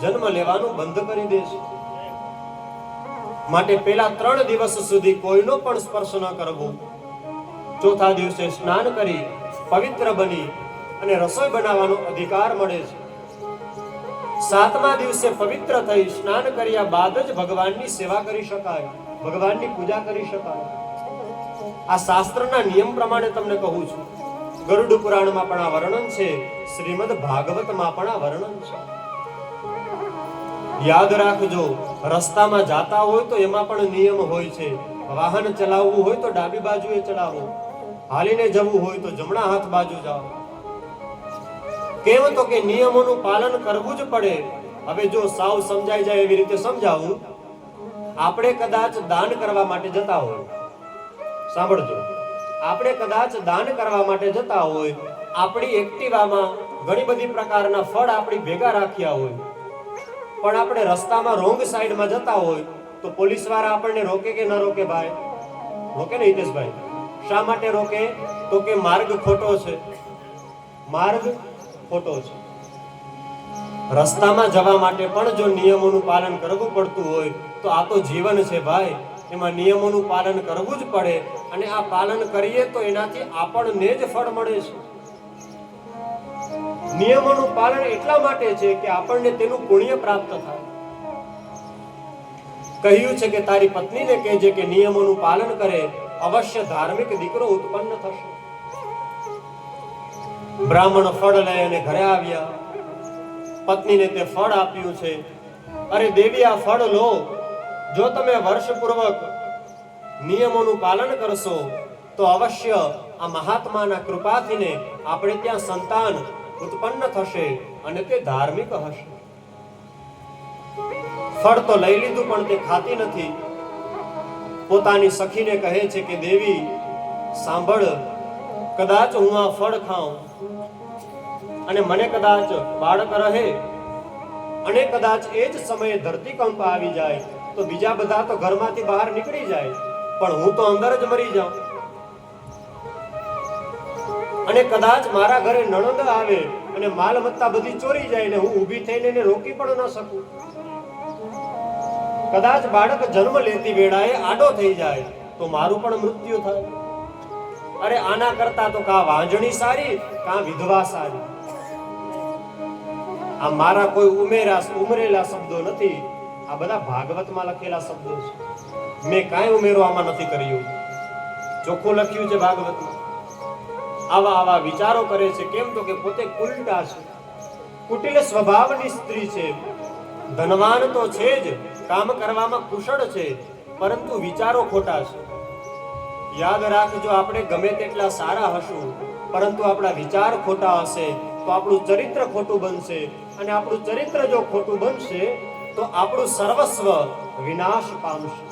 જન્મ લેવાનું બંધ કરી દે છે. માટે પેલા 3 દિવસ સુધી કોઈનો પણ સ્પર્શ ન કરવો. ચોથા દિવસે સ્નાન કરી પવિત્ર બની અને રસોઈ બનાવવાનો અધિકાર મળે છે. 7મા દિવસે પવિત્ર થઈ સ્નાન કર્યા બાદ જ ભગવાનની સેવા કરી શકાય, ભગવાનની પૂજા કરી શકાય. આ શાસ્ત્રના નિયમ પ્રમાણે તમને કહું છું. ગરુડ પુરાણમાં પણ આ વર્ણન છે, શ્રીમદ ભાગવતમાં પણ આ વર્ણન છે. યાદ રાખજો, રસ્તામાં જાતા હોય તો એમાં પણ નિયમ હોય છે. વાહન ચલાવવું હોય તો ડાબી બાજુએ ચલાવો, હાલીને જવું હોય તો જમણા હાથ બાજુ જાઓ. કેમ તો કે નિયમોનું પાલન કરવું જ પડે. હવે જો સાવ સમજાઈ જાય એવી રીતે સમજાવું. આપણે કદાચ દાન કરવા માટે જતા હોય, સાંભળજો, આપણે કદાચ દાન કરવા માટે જતા હોય, આપણી એક્ટિવામાં ઘણી બધી પ્રકારના ફળ આપણી ભેગા રાખ્યા હોય, પણ આપણે રસ્તામાં રોંગ સાઈડમાં જતા હોય તો પોલીસ વાળા આપણને રોકે કે ન રોકે ભાઈ? રોકે ને હિતેશભાઈ? શા માટે રોકે? તો કે માર્ગ ખોટો છે, માર્ગ ખોટો છે. રસ્તામાં જવા માટે પણ જો નિયમોનું પાલન કરવું પડતું હોય તો આ તો જીવન છે ભાઈ, એમાં નિયમોનું પાલન કરવું જ પડે. અને આ પાલન કરીએ તો એનાથી આપણને જ ફળ મળે છે. નિયમોનું પાલન એટલા માટે છે કે આપણને તેનું પુણ્ય પ્રાપ્ત થાય. કહ્યું છે કે તારી પત્નીને કહેજે કે નિયમોનું પાલન કરે, અવશ્ય ધાર્મિક દીકરો ઉત્પન્ન થશે. બ્રાહ્મણ ફળ લઈ અને ઘરે આવ્યા. પત્નીને તે ફળ આપ્યું છે. અરે દેવી, આ ફળ લો. જો તમે વર્ષપૂર્વક નિયમોનું પાલન કરશો તો અવશ્ય આ મહાત્માના કૃપાથીને આપણે ત્યાં સંતાન ઉત્પન્ન થશે અને તે ધાર્મિક હશે. ફળ તો લઈ લીધું પણ તે ખાતી નથી. પોતાની સખીને કહે છે કે દેવી સાંભળ, કદાચ હું આ ફળ ખાઉં અને મને કદાચ બાળક રહે અને કદાચ એ જ સમયે ધરતીકંપ આવી જાય તો બીજા બધા તો ઘરમાંથી બહાર નીકળી જાય, પણ હું તો અંદર જ મરી જાઉં. અને કદાચ મારા ઘરે નણંદ આવે અને માલમત્તા બધી ચોરી જાય ને હું ઊભી થઈને એને રોકી પણ ન શકું. કદાચ બાળક જન્મ લેતી વેળાએ આડો થઈ જાય તો મારું પણ મૃત્યુ થાય. અરે આના કરતા તો કા વાંજણી સારી કા વિધવા સારી. આ મારા કોઈ ઉમરેલા શબ્દો નથી, આ બધા ભાગવતમાં લખેલા શબ્દો છે. મેં કાંઈ ઉમેરો આમાં નથી કર્યું, ચોખ્ખું લખ્યું છે ભાગવતમાં. આવા વિચારો કરે છે. કેમ તો કે પોતે કુલટા છે, કુટિલ સ્વભાવની સ્ત્રી છે. ધનવાન તો છે જ, કામ કરવામાં કુશળ છે, પરંતુ વિચારો ખોટા છે. યાદ રાખજો, આપણે ગમે તેટલા સારા હશું, પરંતુ આપણા વિચાર ખોટા હશે તો આપણું ચરિત્ર ખોટું બનશે, અને આપણું ચરિત્ર જો ખોટું બનશે તો આપણું સર્વસ્વ વિનાશ પામશે.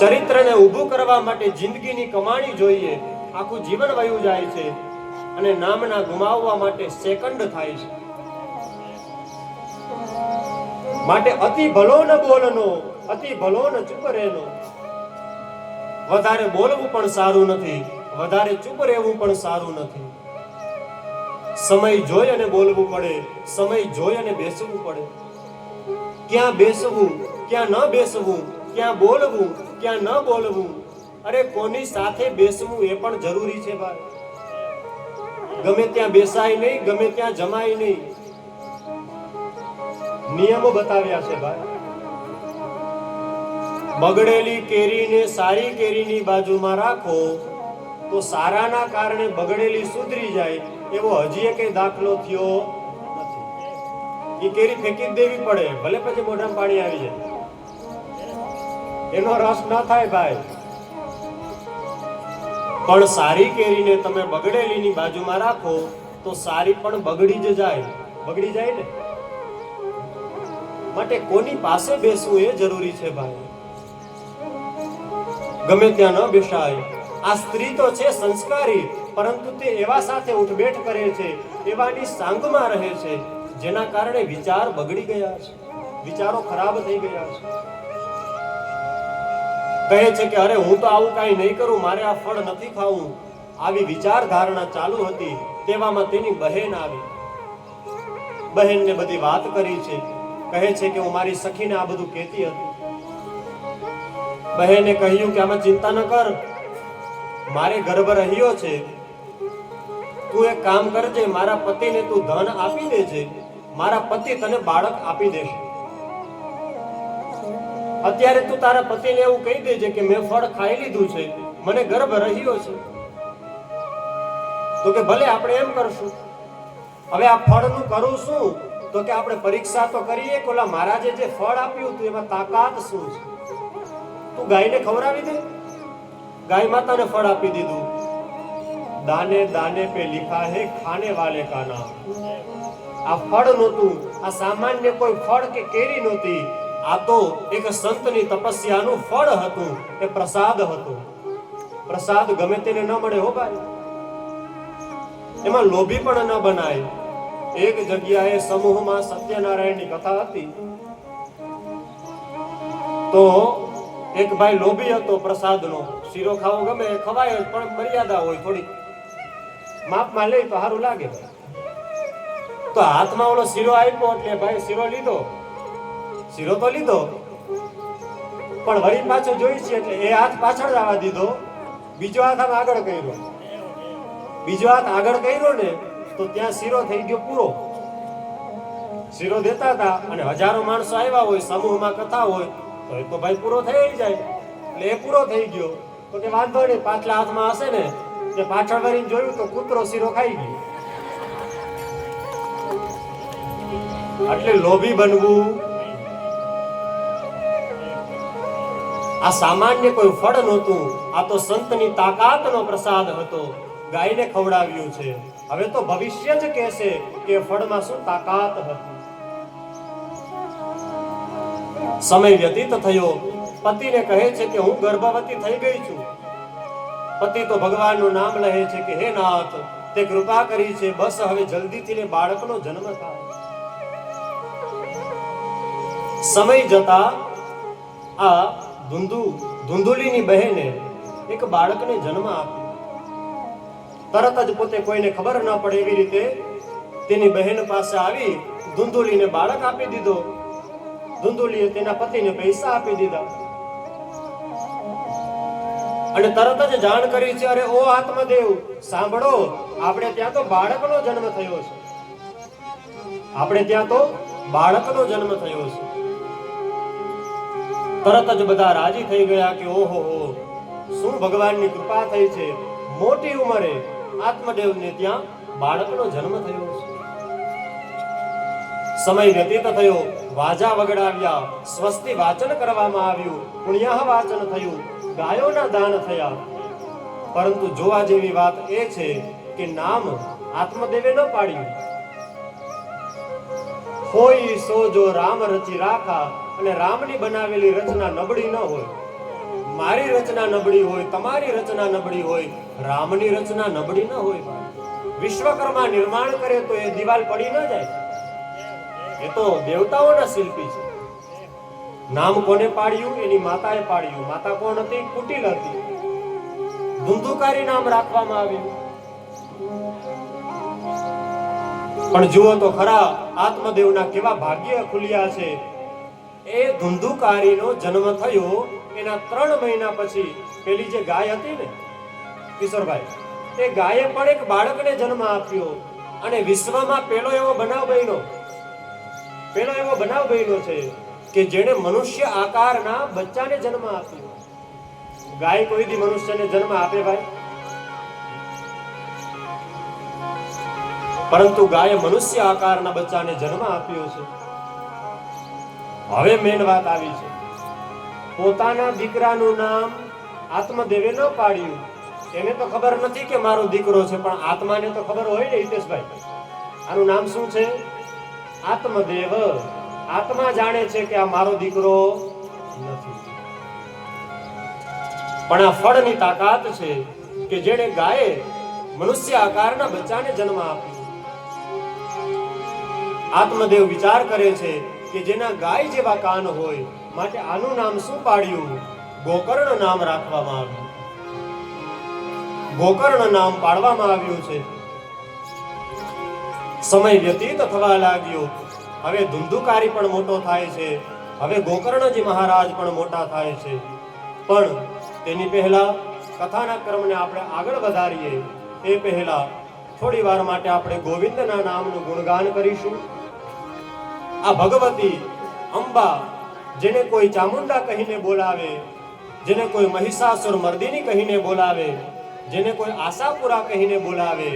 ચરિત્રને ઊભું કરવા માટે જિંદગીની કમાણી જોઈએ. આખું જીવન વયું જાય છે અને નામના ગુમાવવા માટે સેકન્ડ થાય છે. માટે અતિ ભલો ન બોલનો, અતિ ભલો ન ચૂપ રહેનો. વધારે બોલવું પણ સારું નથી, વધારે ચૂપ રહેવું પણ સારું નથી. સમય જોઈ અને બોલવું પડે, સમય જોઈ અને બેસવું પડે. ક્યાં બેસવું, ક્યાં ન બેસવું, ક્યાં બોલવું, ક્યાં ન બોલવું. અરે કોની સાથે બેસવું એ પણ જરૂરી છે ભાઈ. ગમે ત્યાં બેસાય નહીં, ગમે ત્યાં જમાય નહીં. નિયમો બતાવ્યા છે ભાઈ. બગડેલી કેરીને સારી કેરીની બાજુમાં રાખો તો સારાના કારણે બગડેલી સુધરી જાય એવો હજી એક દાખલો થયો નથી. એ કેરી ફેંકી દેવી પડે, ભલે પછી મોઢામાં પાણી આવી જાય, એનો રસ ન થાય ભાઈ. પણ સારી કેરીને તમે બગડેલીની બાજુમાં રાખો તો સારી પણ બગડી જ જાય, બગડી જાય ને. માટે કોની પાસે બેસવું એ જરૂરી છે ભાઈ. ગમે ત્યાં ન બેસાય. આ સ્ત્રી તો છે સંસ્કારી, પરંતુ તે એવા સાથે ઉઠબેઠ કરે છે, એવાની સાંગમાં રહે છે, જેના કારણે વિચાર બગડી ગયા છે, વિચારો ખરાબ થઈ ગયા છે. કહે છે કે અરે હું તો આવું કાંઈ નહીં કરું, મારે આ ફળ નથી ખાવું. આવી વિચાર ધારણા ચાલુ હતી તેવામાં તેની બહેન આવી. બહેનને બધી વાત કરી છે. કહે છે કે હું મારી સખીને આ બધું કહેતી હતી. બહેને કહ્યું કે આમાં ચિંતા ન કર, મારે ગર્ભ રહ્યો છે. તું એક કામ કરજે, મારા પતિને તું ધન આપી દેજે, મારા પતિ તને બાળક આપી દેશે. અત્યારે તું તારા પતિને એવું કહી દેજે કે મેં ફળ ખાઈ લીધું છે, મને ગર્ભ રહ્યો છે. તો કે ભલે આપણે એમ કરશું. હવે આ ફળનું કરું શું? તો કે આપણે પરીક્ષા તો કરીએ કે ઓલા મહારાજે જે ફળ આપ્યું હતું એમાં તાકાત શું છે. તું ગાયને ખવડાવી દે. ગાય માતાને ફળ આપી દીધું. દાને દાને પે લિખા હે ખાને વાલે કા નામ. આ ફળ નહોતું, આ સામાન્ય કોઈ ફળ કે કેરી નહોતી, આ તો એક સંતની તપસ્યાનું ફળ હતું, એ પ્રસાદ હતો. પ્રસાદ ગમે તેને ન મળે હો ભાઈ. એમાં લોભી પણ ન બનાય. એક જગ્યાએ સમૂહમાં સત્યનારાયણની કથા હતી. તો એક ભાઈ લોભી હતો પ્રસાદનો. શીરો ખાવો ગમે ખવાય, પણ મર્યાદા હોય થોડી, માપમાં લે તો સારું લાગે. તો હાથમાં ઓલો શીરો આપ્યો એટલે ભાઈ શીરો લીધો. શીરો તો લીધો, પણ વળી પાછો જોઈ છે એટલે એ હાથ પાછળ જવા દીધો, બીજો હાથ આમ આગળ કર્યો. બીજો હાથ આગળ કર્યો ને તો ત્યાં શીરો થઈ ગયો પૂરો. શીરો દેતા હતા અને હજારો માણસો આવ્યા હોય, સમૂહમાં કથા હોય તો એ તો ભાઈ પૂરો થઈ જાય. એટલે એ પૂરો થઈ ગયો તો કે વાંધો નહીં, પાછલા હાથમાં હશે ને કે પાછળ વળીને જોયું તો કૂતરો શીરો ખાઈ ગયો. એટલે લોભી બનવું આ સામાન્ય કોઈ ફળ નહોતું, આ તો સંતની તાકાતનો પ્રસાદ હતો. ગાયને ખવડાવ્યું છે. હવે તો ભવિષ્ય જ કહેશે કે ફળમાં શું તાકાત હતી. સમય વ્યતીત થયો. પતિને કહે છે કે હું ગર્ભવતી થઈ ગઈ છું. પતિ તો ભગવાનનું નામ લે છે કે હે નાથ, તે કૃપા કરી છે, બસ હવે જલ્દીથી બાળકનો જન્મ થાય. સમય જતા આ ધુંધુલીની બહેને એક બાળકને જન્મ આપ્યો. તરત જ પોતે કોઈને ખબર ન પડે એવી રીતે તેની બહેન પાસે આવી ધુંધુલીને બાળક આપી દીધો. ધુંધુલીએ તેના પતિને પૈસા આપી દીધા અને તરત જ જાણ કરી છે, અરે ઓ આત્મદેવ સાંભળો, આપણે ત્યાં તો બાળકનો જન્મ થયો છે. આપણે ત્યાં તો બાળકનો જન્મ થયો છે. તરત જ બધા રાજી થઈ ગયા કે ઓહો હો, શું ભગવાનની કૃપા થઈ છે. મોટી ઉંમરે આત્મદેવને ત્યાં બાળકનો જન્મ થયો છે. સમય વ્યતીત થયો. વાજા વગડાવ્યા, સ્વસ્તિ વાચન કરવામાં આવ્યું, પુણ્યાહ વાચન થયું, ગાયોના દાન થયા. પરંતુ જોવા જેવી વાત એ છે કે નામ આત્મદેવે ન પાડ્યું. હોય સો જો રામ રચી રાખા. અને રામની બનાવેલી રચના નબળી ન હોય. મારી રચના નબળી હોય, તમારી રચના નબળી હોય, રામની રચના નબળી ન હોય. વિશ્વકર્મા નિર્માણ કરે તો એ દિવાલ પડી ન જાય. એ તો દેવતાઓના શિલ્પી છે. નામ કોને પાડ્યું? એની માતાએ પાડ્યું. માતા કોણ હતી? કુટિલ હતી. ધુંધુકારી નામ રાખવામાં આવ્યું. પણ જુઓ તો ખરા, આત્મદેવના કેવા ભાગ્ય ખુલ્યા છે. એ ધુંધુકારીનો જન્મ થયો એના 3 મહિના પછી પેલી જે ગાય હતી ને કિશોરભાઈ, એ ગાયે પણ એક બાળકને જન્મ આપ્યો. અને વિશ્વમાં પેલો એવો બનાવ બન્યો છે કે જેણે મનુષ્ય આકારના બચ્ચાને જન્મ આપ્યો. ગાય કોઈ દી મનુષ્યને જન્મ આપે ભાઈ? પરંતુ ગાયે મનુષ્ય આકારના બચ્ચાને જન્મ આપ્યો છે. હવે મેન વાત આવી છે. પોતાના દીકરાનું નામ આત્મદેવે ન પાડ્યું. એને તો ખબર નથી કે મારો દીકરો છે, પણ આત્માને તો ખબર હોય ને હિતેશભાઈ. આનું નામ શું છે? આત્મદેવ. આત્મા જાણે છે કે આ મારો દીકરો નથી. પણ આ ફળની તાકાત છે કે જેણે ગાયે મનુષ્ય આકારના બચ્ચાને જન્મ આપ્યો. આત્મદેવ વિચાર કરે છે કે જેના ગાય જેવા કાન હોય, માટે આનું નામ શું પાડ્યું? ગોકર્ણ નામ રાખવામાં આવ્યું. ગોકર્ણ નામ પાડવામાં આવ્યું છે. સમય વ્યતીત થવા લાગ્યો. હવે ધુંધુકારી પણ મોટો થાય છે. હવે ગોકર્ણજી મહારાજ પણ મોટા થાય છે. પણ તેની પહેલા કથાના ક્રમને આપણે આગળ વધારીએ એ પહેલા થોડી વાર માટે આપણે ગોવિંદના નામનું ગુણગાન કરીશું. આ ભગવતી અંબા, જેને કોઈ ચામુંડા કહીને બોલાવે, જેને કોઈ મહિષાસુર મર્દિની કહીને બોલાવે, જેને કોઈ આશાપુરા કહીને બોલાવે,